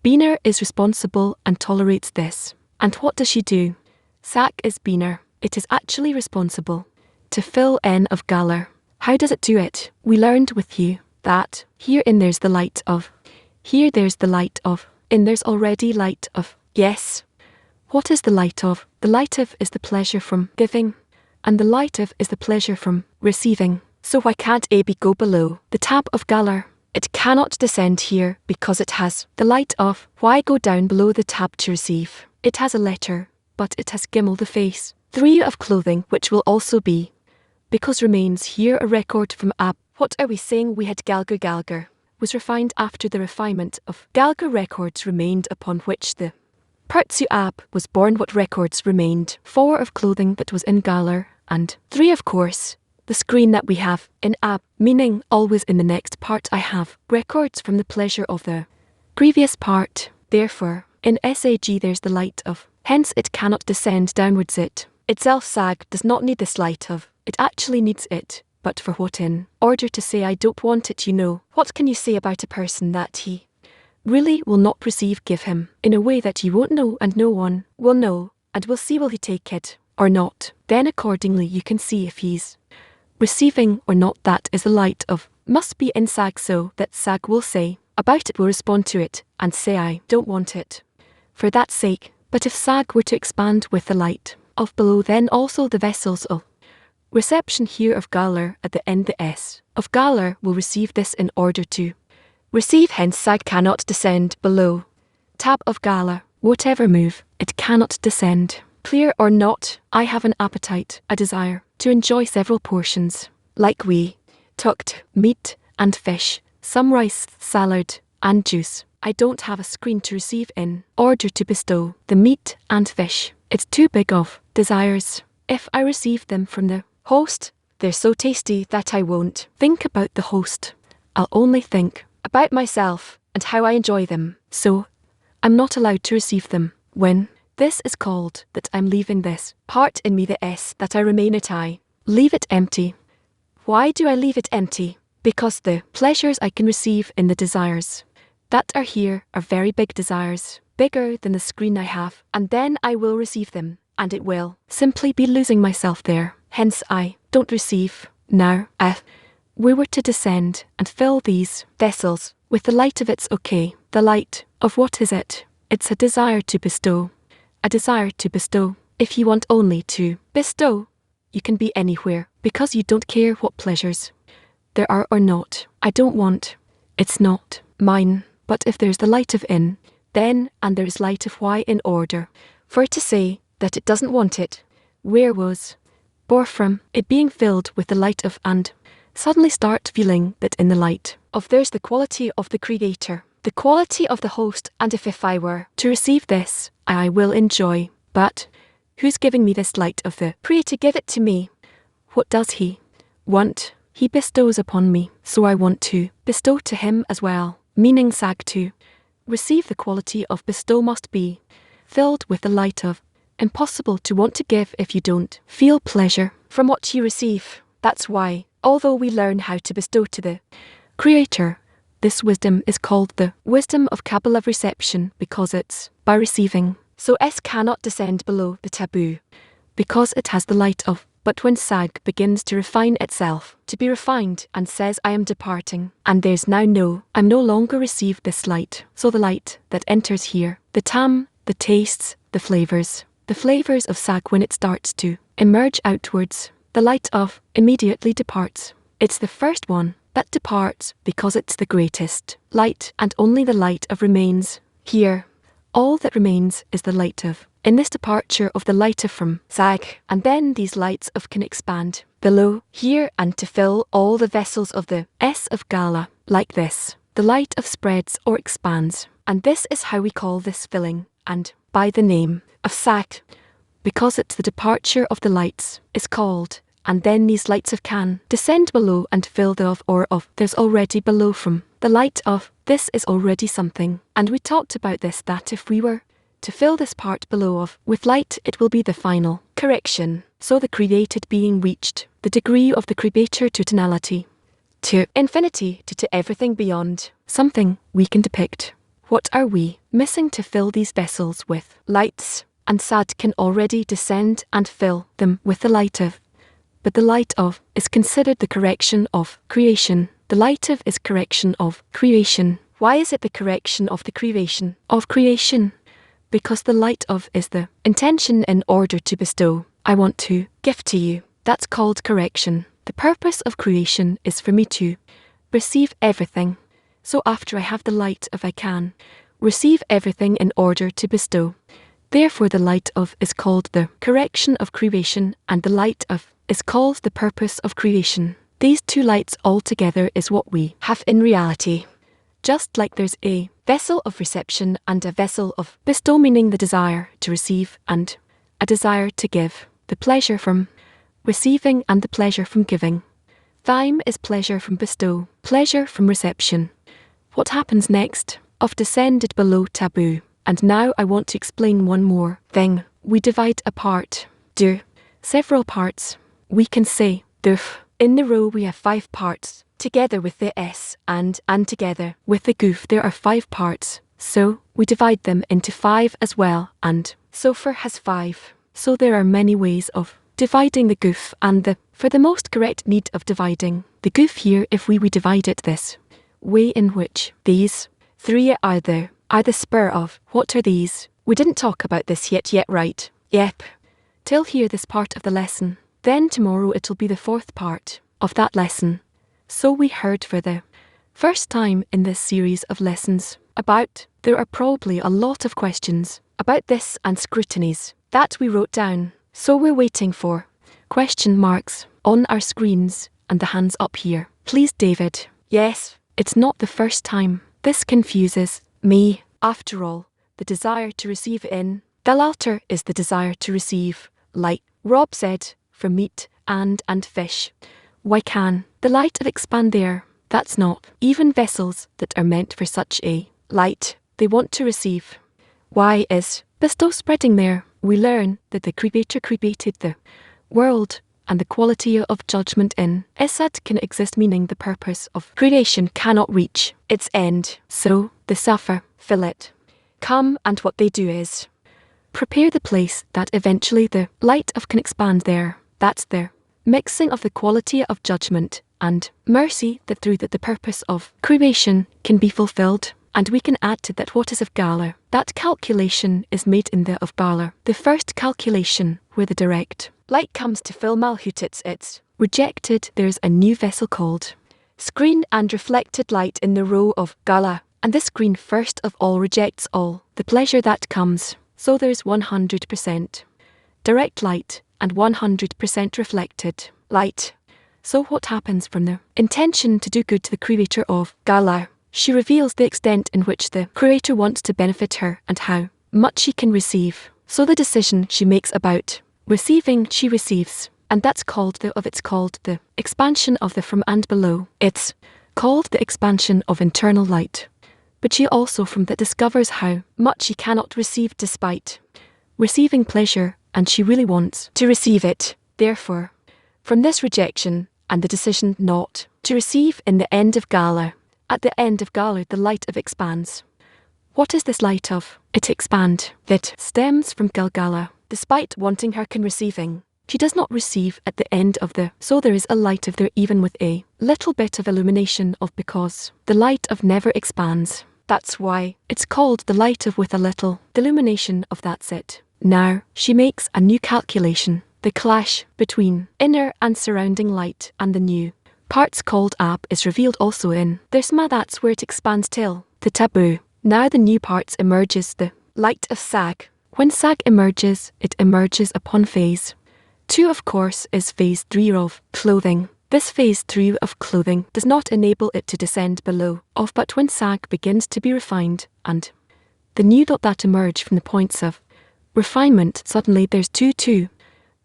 Beaner is responsible and tolerates this. And what does she do? Sag is Beaner. It is actually responsible to fill N of Galar. How does it do it? We learned with you that herein there's the light of, here there's the light of, in there's already light of. Yes. What is the light of? The light of is the pleasure from giving, and the light of is the pleasure from receiving. So why can't AB go below the tab of Galar? It cannot descend here because it has the light of. Why go down below the tab to receive? It has a letter, but it has Gimel the face. 3 of clothing, which will also be. Because remains here a record from Ab. What are we saying? We had Galgar was refined after the refinement of Galgar records remained upon which the Pertsu Ab was born. What records remained? 4 of clothing that was in Galar, and 3 of course, the screen that we have in Ab, meaning always in the next part I have records from the pleasure of the previous part. Therefore, in SAG there's the light of, hence it cannot descend downwards. It itself Sag does not need this light of, it actually needs it. But for what? In order to say I don't want it, what can you say about a person that he really will not receive? Give him in a way that you won't know and no one will know, and will see will he take it or not. Then accordingly you can see if he's receiving or not. That is the light of, must be in Sag, so that Sag will say about it, will respond to it and say I don't want it for that sake. But if Sag were to expand with the light of below, then also the vessels of reception here of Galar at the end, the S of Galar will receive this in order to receive, hence Sag cannot descend below tab of Galar. Whatever move, it cannot descend. Clear or not? I have an appetite, a desire to enjoy several portions, like we talked, meat and fish, some rice, salad and juice. I don't have a screen to receive in order to bestow the meat and fish. It's too big of desires. If I receive them from the host, they're so tasty that I won't think about the host. I'll only think about myself and how I enjoy them. So, I'm not allowed to receive them. When this is called that I'm leaving this part in me, the S, that I remain it, I leave it empty. Why do I leave it empty? Because the pleasures I can receive in the desires that are here are very big desires, bigger than the screen I have, and then I will receive them, and it will simply be losing myself there. Hence I don't receive. Now, if we were to descend and fill these vessels with the light of, it's okay. The light of what is it? It's a desire to bestow. A desire to bestow. If you want only to bestow, you can be anywhere, because you don't care what pleasures there are or not. I don't want. It's not mine. But if there's the light of in, then, and there's light of why, in order for it to say that it doesn't want it, where was bore from it being filled with the light of, and suddenly start feeling that in the light of there's the quality of the creator, the quality of the host, and if I were to receive this, I will enjoy. But who's giving me this light of the pray to give it to me? What does he want? He bestows upon me, so I want to bestow to him as well, meaning Sag to receive the quality of bestow must be filled with the light of. Impossible to want to give if you don't feel pleasure from what you receive. That's why, although we learn how to bestow to the Creator, this wisdom is called the wisdom of Kabbalah reception, because it's by receiving. So S cannot descend below the taboo, because it has the light of. But when Sag begins to refine itself, to be refined, and says I am departing, and there's now no, I'm no longer receive this light. So the light that enters here, the tam, the tastes, the flavors of Sag, when it starts to emerge outwards, the light of immediately departs. It's the first one that departs because it's the greatest light, and only the light of remains here. All that remains is the light of. In this departure of the light of from Sag, and then these lights of can expand below here and to fill all the vessels of the S of Gala, like this. The light of spreads or expands, and this is how we call this filling, and by the name of Sag, because it's the departure of the lights, is called, and then these lights of can descend below and fill the of or of there's already below from the light of. This is already something, and we talked about this, that if we were to fill this part below of with light, it will be the final correction. So the created being reached the degree of the creator to tonality, to infinity, to everything beyond, something we can depict. What are we missing to fill these vessels with lights? And Sad can already descend and fill them with the light of. But the light of is considered the correction of creation. The light of is correction of creation. Why is it the correction of the creation of creation? Because the light of is the intention in order to bestow. I want to give to you. That's called correction. The purpose of creation is for me to receive everything So after I have the light of I can receive everything in order to bestow. Therefore the light of is called the correction of creation, and the light of is called the purpose of creation. These two lights altogether is what we have in reality. Just like there's a vessel of reception and a vessel of bestow, meaning the desire to receive and a desire to give, the pleasure from receiving and the pleasure from giving. Time is pleasure from bestow, pleasure from reception. What happens next? I've descended below taboo, and now I want to explain one more thing. We divide apart, several parts. We can say, in the row we have 5 parts, together with the S and together with the goof there are 5 parts. So, we divide them into 5 as well, and sofa has 5. So there are many ways of dividing the goof and the, for the most correct need of dividing the goof here if we divide it this way, in which these 3 are the spur of. What are these? We didn't talk about this yet, right? Yep. Till here this part of the lesson. Then tomorrow it'll be the 4th part of that lesson. So we heard for the first time in this series of lessons about, there are probably a lot of questions about this and scrutinies that we wrote down. So we're waiting for question marks on our screens and the hands up here. Please, David. Yes, it's not the first time. This confuses me. After all, the desire to receive in Galalter is the desire to receive, like Rob said, from meat and fish. Why can the light of expand there? That's not even vessels that are meant for such a light they want to receive. Why is bestow spreading there? We learn that the Creator created the world, and the quality of judgment in Esad can exist, meaning the purpose of creation cannot reach its end. So the suffer, fill it, come, and what they do is prepare the place that eventually the light of can expand there. That's the mixing of the quality of judgment and mercy, that through that the purpose of creation can be fulfilled. And we can add to that what is of Galar. That calculation is made in the of Galar. The first calculation where the direct light comes to fill Malhut, it's rejected. There's a new vessel called screen and reflected light in the row of Gala. And this screen first of all rejects all the pleasure that comes. So there's 100% direct light and 100% reflected light. So what happens from the intention to do good to the creator of Galar? She reveals the extent in which the Creator wants to benefit her and how much she can receive. So the decision she makes about receiving, she receives. And that's called the of. It's called the expansion of the from and below. It's called the expansion of internal light. But she also from that discovers how much she cannot receive despite receiving pleasure, and she really wants to receive it. Therefore, from this rejection and the decision not to receive in the end of Gala, at the end of Galar, the light of expands. What is this light of? It expand. That stems from Galgala. Despite wanting her can receiving, she does not receive at the end of the. So there is a light of there even with a little bit of illumination of, because the light of never expands. That's why it's called the light of with a little. The illumination of that's it. Now she makes a new calculation. The clash between inner and surrounding light and the new parts called Ab is revealed also in there's that's where it expands till the taboo. Now the new parts emerges the light of Sag. When Sag emerges, it emerges upon phase 2, of course, is phase 3 of clothing. This phase 3 of clothing does not enable it to descend below of, but when Sag begins to be refined and the new that emerge from the points of refinement, suddenly there's 2.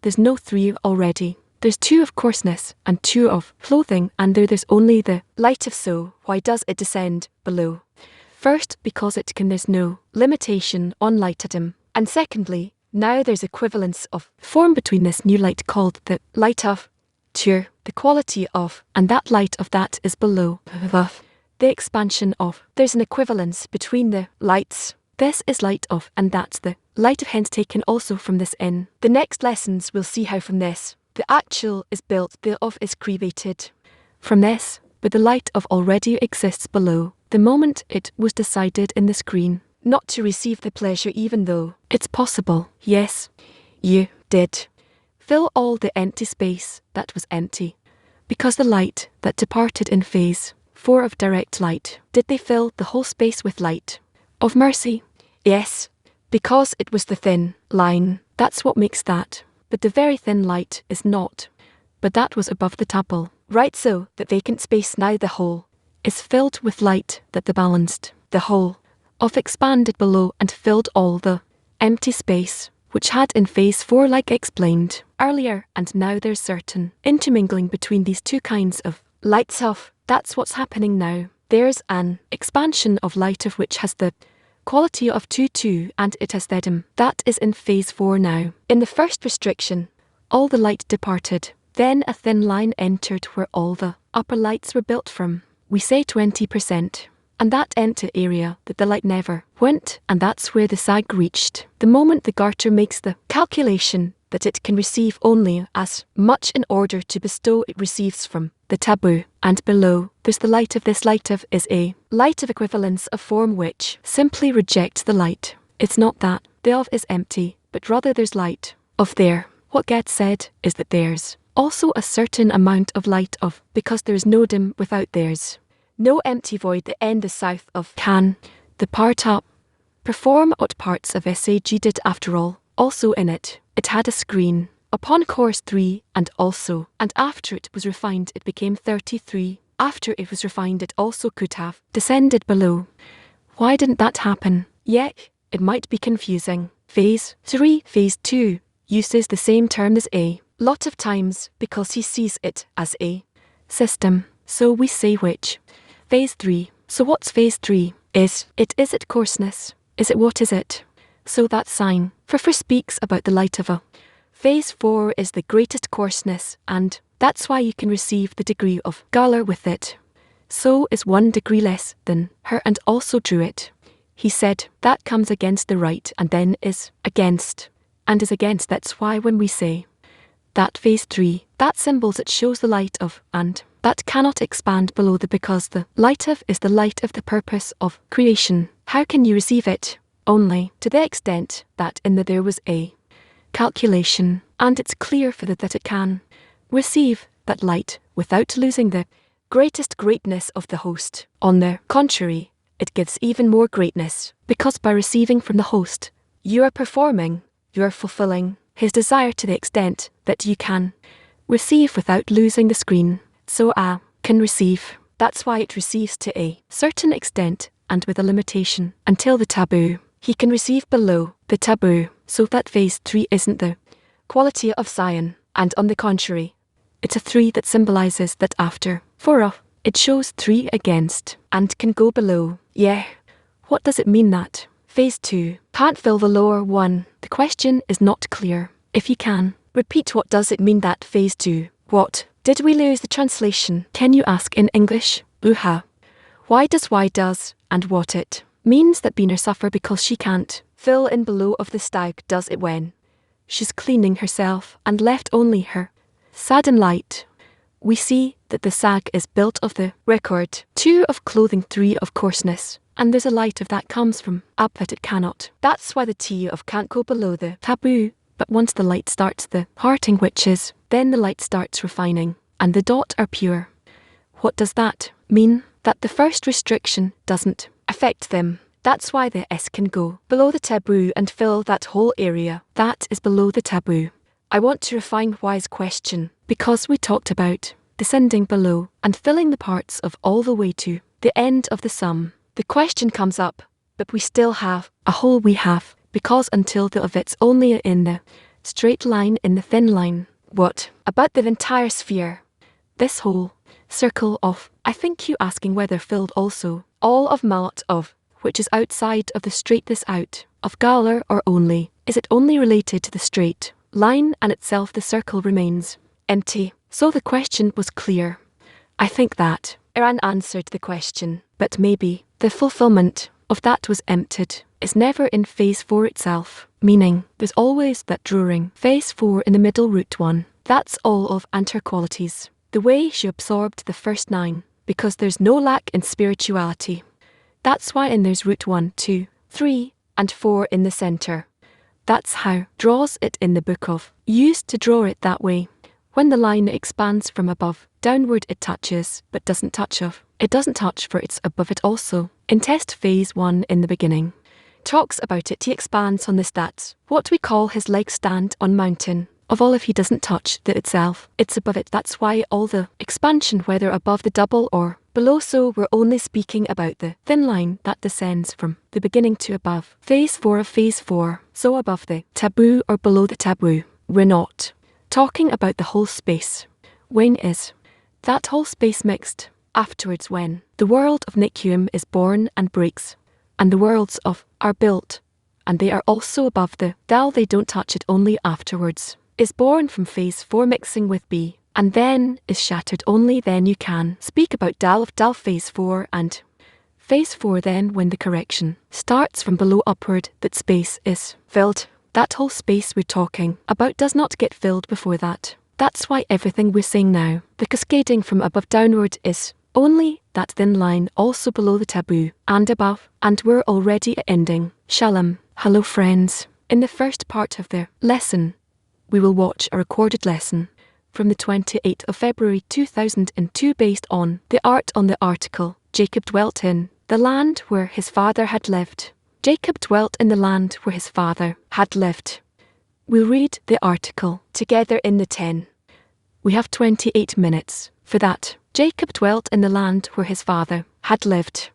There's no 3 already. There's 2 of coarseness and 2 of clothing, and there's only the light of. So why does it descend below? First, because it can, there's no limitation on light atom. And secondly, now there's equivalence of form between this new light called the light of the quality of, and that light of that is below the expansion of. There's an equivalence between the lights. This is light of, and that's the light of, hence taken also from this in. The next lessons we'll see how from this the actual is built, the of is created from this, but the light of already exists below. The moment it was decided in the screen not to receive the pleasure, even though it's possible. Yes, you did fill all the empty space that was empty, because the light that departed in phase 4 of direct light. Did they fill the whole space with light? Of mercy? Yes, because it was the thin line. That's what makes that. But the very thin light is not. But that was above the table. Right, so that vacant space now the whole is filled with light that the balanced. The whole of expanded below and filled all the empty space, which had in phase 4 like explained earlier, and now there's certain intermingling between these two kinds of lights of. That's what's happening now. There's an expansion of light of which has the quality of 2 and it has them. That is in phase 4 now. In the first restriction, all the light departed. Then a thin line entered where all the upper lights were built from. We say 20%. And that empty area that the light never went, and that's where the sag reached. The moment the garter makes the calculation that it can receive only as much in order to bestow it receives from the taboo, and below there's the light of. This light of is a light of equivalence of form which simply rejects the light. It's not that the of is empty, but rather there's light of there. What gets said is that there's also a certain amount of light of, because there's no dim without there's no empty void. The end the south of can the part up perform what parts of SAG did after all. Also in it had a screen upon course 3, and after it was refined it became 33. After it was refined it also could have descended below. Why didn't that happen? Yet it might be confusing. Phase 3, phase 2 uses the same term as a lot of times because he sees it as a system. So we say which? Phase 3. So what's phase 3? Is it coarseness? Is it what is it? So that sign for speaks about the light of a. Phase 4 is the greatest coarseness, and that's why you can receive the degree of color with it. So is 1 degree less than her, and also drew it. He said that comes against the right and then is against, and is against. That's why when we say that phase 3, that symbols it shows the light of, and that cannot expand below the, because the light of is the light of the purpose of creation. How can you receive it? Only to the extent that in the there was a calculation, and it's clear for that it can receive that light without losing the greatest greatness of the host. On the contrary, it gives even more greatness, because by receiving from the host, you are fulfilling his desire to the extent that you can receive without losing the screen. So A can receive. That's why it receives to a certain extent and with a limitation until the taboo. He can receive below the taboo, so that phase 3 isn't the quality of Zion, and on the contrary, it's a 3 that symbolizes that after 4 of, it shows 3 against, and can go below. Yeah. What does it mean that phase 2 can't fill the lower one? The question is not clear. If you can repeat, what does it mean that phase 2? What? Did we lose the translation? Can you ask in English? Uha. Why does, and what it means that Beaner suffer because she can't fill in below of the stag does it when she's cleaning herself and left only her sadden light. We see that the sag is built of the record 2 of clothing, 3 of coarseness, and there's a light of that comes from up that it cannot. That's why the T of can't go below the taboo. But once the light starts the parting witches, then the light starts refining, and the dot are pure. What does that mean? That the first restriction doesn't affect them. That's why the S can go below the taboo and fill that whole area that is below the taboo. I want to refine why's question, because we talked about descending below and filling the parts of all the way to the end of the sum. The question comes up, but we still have a whole we have, because until the of it's only in the straight line in the thin line. What about the entire sphere? This whole circle of, I think you asking whether filled also, all of Malot of, which is outside of the straight this out, of Galler, or only, is it only related to the straight line and itself the circle remains empty? So the question was clear. I think that Iran answered the question, but maybe the fulfillment of that was emptied is never in phase 4 itself, meaning there's always that drawing phase 4 in the middle root 1. That's all of and her qualities. The way she absorbed the first 9, because there's no lack in spirituality. That's why in there's root 1, 2, 3, and 4 in the center. That's how draws it in the book of. Used to draw it that way. When the line expands from above downward it touches, but doesn't touch of. It doesn't touch for it's above it also. In test phase 1 in the beginning. Talks about it, he expands on this that what we call his leg stand on mountain. Of all, if he doesn't touch the itself, it's above it. That's why all the expansion, whether above the double or below, so we're only speaking about the thin line that descends from the beginning to above. Phase 4 of phase 4, so above the taboo or below the taboo. We're not talking about the whole space. When is that whole space mixed? Afterwards, when the world of Nikium is born and breaks, and the worlds of are built, and they are also above the Dal, they don't touch it, only afterwards is born from phase 4 mixing with B, and then is shattered. Only then you can speak about Dal of Dal phase 4 and phase 4. Then when the correction starts from below upward, that space is filled. That whole space we're talking about does not get filled before that. That's why everything we're saying now, the cascading from above downward, is only that thin line also below the taboo and above, and we're already at ending. Shalom. Hello friends. In the first part of the lesson, we will watch a recorded lesson from the 28th of February 2002 based on the art on the article, Jacob dwelt in the land where his father had lived. Jacob dwelt in the land where his father had lived. We'll read the article together in the 10. We have 28 minutes for that. Jacob dwelt in the land where his father had lived.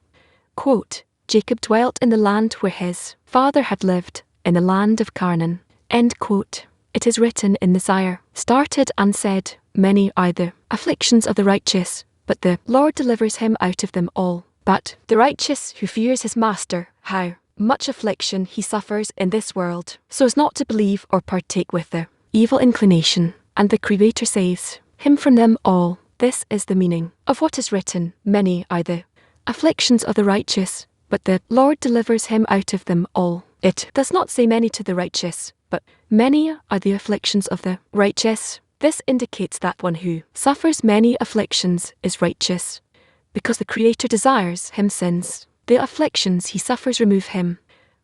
Quote, Jacob dwelt in the land where his father had lived, in the land of Canaan. End quote. It is written in the Sire, started and said, many are the afflictions of the righteous, but the Lord delivers him out of them all. But the righteous who fears his master, how much affliction he suffers in this world, so as not to believe or partake with the evil inclination, and the Creator saves him from them all. This is the meaning of what is written, many are the afflictions of the righteous, but the Lord delivers him out of them all. It does not say many to the righteous, but many are the afflictions of the righteous. This indicates that one who suffers many afflictions is righteous, because the Creator desires him sins. The afflictions he suffers remove him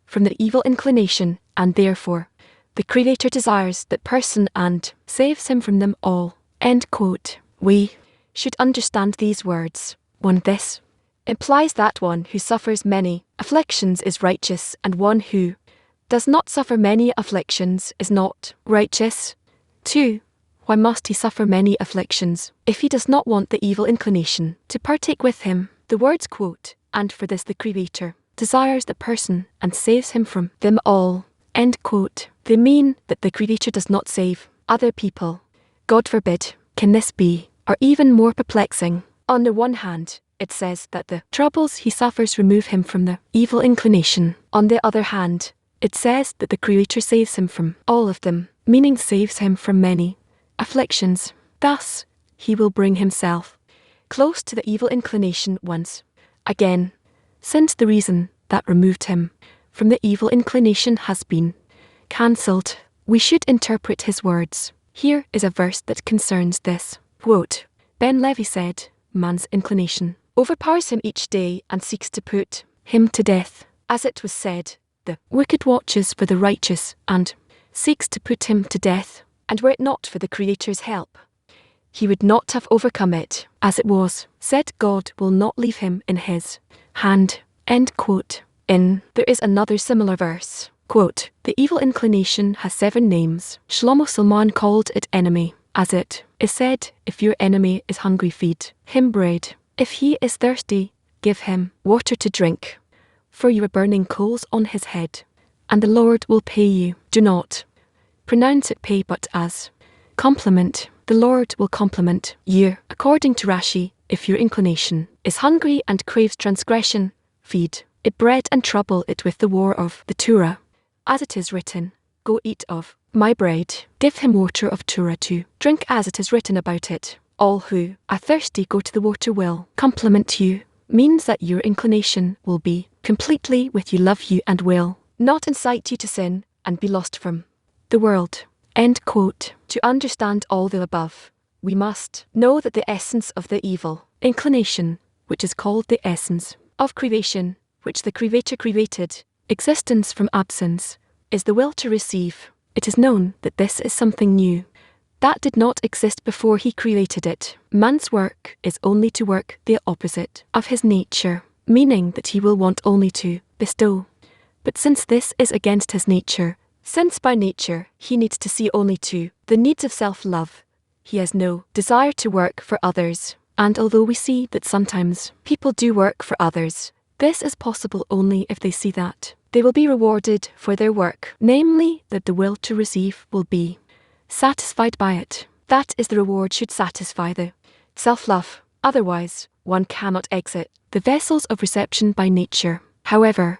from the evil inclination, and therefore the Creator desires that person and saves him from them all. End quote. We should understand these words. 1. This implies that one who suffers many afflictions is righteous, and one who does not suffer many afflictions is not righteous. 2. Why must he suffer many afflictions if he does not want the evil inclination to partake with him? The words quote, and for this the Creator desires the person and saves him from them all. End quote. They mean that the Creator does not save other people. God forbid. Can this be? Or even more perplexing. On the one hand, it says that the troubles he suffers remove him from the evil inclination. On the other hand, it says that the Creator saves him from all of them, meaning saves him from many afflictions. Thus, he will bring himself close to the evil inclination once again. Since the reason that removed him from the evil inclination has been cancelled, we should interpret his words. Here is a verse that concerns this. Quote, Ben Levy said, man's inclination overpowers him each day and seeks to put him to death. As it was said, the wicked watches for the righteous and seeks to put him to death, and were it not for the Creator's help, he would not have overcome it. As it was said, God will not leave him in his hand. End quote. There is another similar verse. Quote, the evil inclination has 7 names. Shlomo Salman called it enemy. As it is said, if your enemy is hungry, feed him bread. If he is thirsty, give him water to drink. For you are burning coals on his head, and the Lord will pay you. Do not pronounce it pay but as compliment. The Lord will compliment you. According to Rashi, if your inclination is hungry and craves transgression, feed it bread and trouble it with the war of the Torah. As it is written, go eat of my bread, give him water of Torah to drink, as it is written about it. All who are thirsty go to the water will compliment you, means that your inclination will be completely with you, love you, and will not incite you to sin and be lost from the world. End quote. To understand all the above, we must know that the essence of the evil inclination, which is called the essence of creation, which the Creator created, existence from absence, is the will to receive. It is known that this is something new, that did not exist before he created it. Man's work is only to work the opposite of his nature, meaning that he will want only to bestow. But since this is against his nature, since by nature he needs to see only to the needs of self-love, he has no desire to work for others. And although we see that sometimes people do work for others, this is possible only if they see that they will be rewarded for their work, namely that the will to receive will be satisfied by it. That is, the reward should satisfy the self-love. Otherwise, one cannot exit the vessels of reception by nature. However,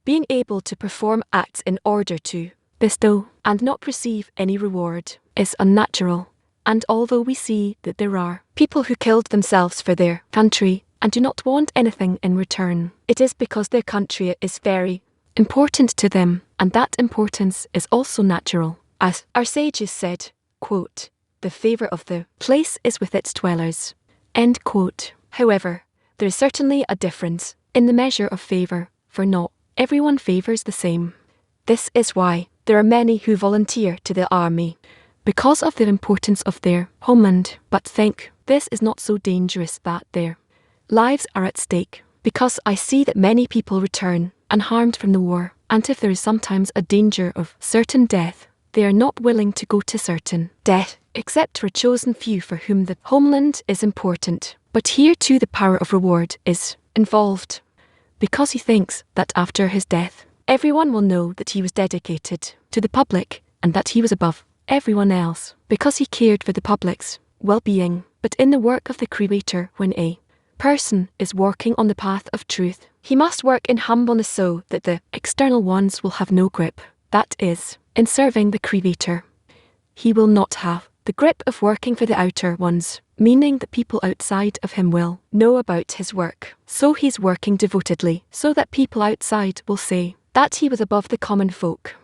being able to perform acts in order to bestow and not receive any reward is unnatural. And although we see that there are people who killed themselves for their country and do not want anything in return, it is because their country is very important to them, and that importance is also natural. As our sages said, quote, "The favour of the place is with its dwellers." End quote. However, there is certainly a difference in the measure of favour, for not everyone favours the same. This is why there are many who volunteer to the army, because of the importance of their homeland, but think this is not so dangerous that their lives are at stake, because I see that many people return unharmed from the war, and if there is sometimes a danger of certain death, they are not willing to go to certain death, except for a chosen few for whom the homeland is important. But here too the power of reward is involved, because he thinks that after his death, everyone will know that he was dedicated to the public and that he was above everyone else, because he cared for the public's well-being. But in the work of the Creator, when a person is working on the path of truth, he must work in humbleness so that the external ones will have no grip. That is, in serving the Creator, he will not have the grip of working for the outer ones, meaning that people outside of him will know about his work. So he's working devotedly so that people outside will say that he was above the common folk.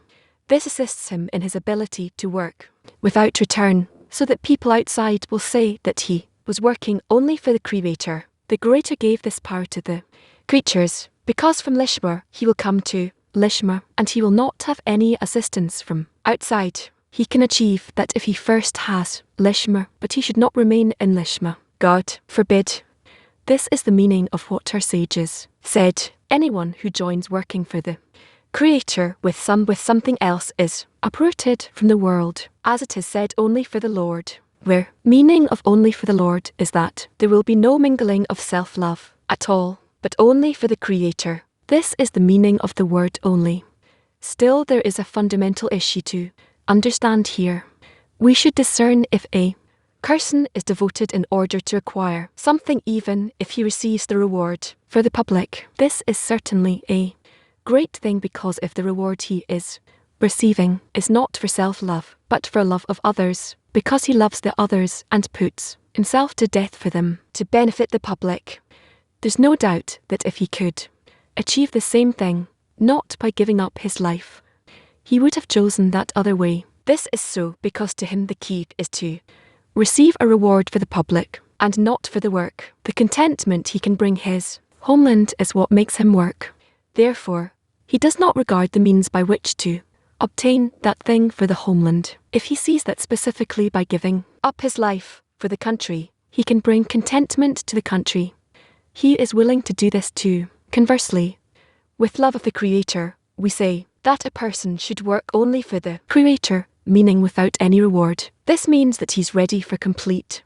This assists him in his ability to work without return, so that people outside will say that he was working only for the Creator. The Creator gave this power to the creatures, because from Lishma he will come to Lishma, and he will not have any assistance from outside. He can achieve that if he first has Lishma, but he should not remain in Lishma. God forbid. This is the meaning of what our sages said. Anyone who joins working for the Creator with something else is uprooted from the world, as it is said, only for the Lord. Where meaning of only for the Lord is that there will be no mingling of self-love at all, but only for the Creator. This is the meaning of the word only. Still, there is a fundamental issue to understand here. We should discern if a person is devoted in order to acquire something, even if he receives the reward for the public. This is certainly a great thing, because if the reward he is receiving is not for self-love, but for love of others, because he loves the others and puts himself to death for them to benefit the public, there's no doubt that if he could achieve the same thing, not by giving up his life, he would have chosen that other way. This is so because to him the key is to receive a reward for the public and not for the work. The contentment he can bring his homeland is what makes him work. Therefore, he does not regard the means by which to obtain that thing for the homeland. If he sees that specifically by giving up his life for the country, he can bring contentment to the country, he is willing to do this too. Conversely, with love of the Creator, we say that a person should work only for the Creator, meaning without any reward. This means that he's ready for complete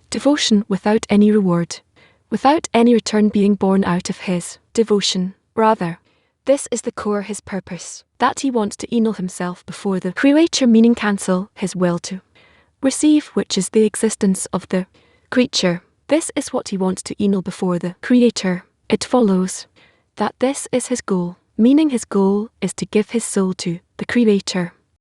devotion without any reward, without any return being born out of his devotion. Rather, this is the core his purpose, that he wants to annul himself before the Creator, meaning cancel his will to receive, which is the existence of the creature. This is what he wants to annul before the Creator. It follows that this is his goal, meaning his goal is to give his soul to the Creator.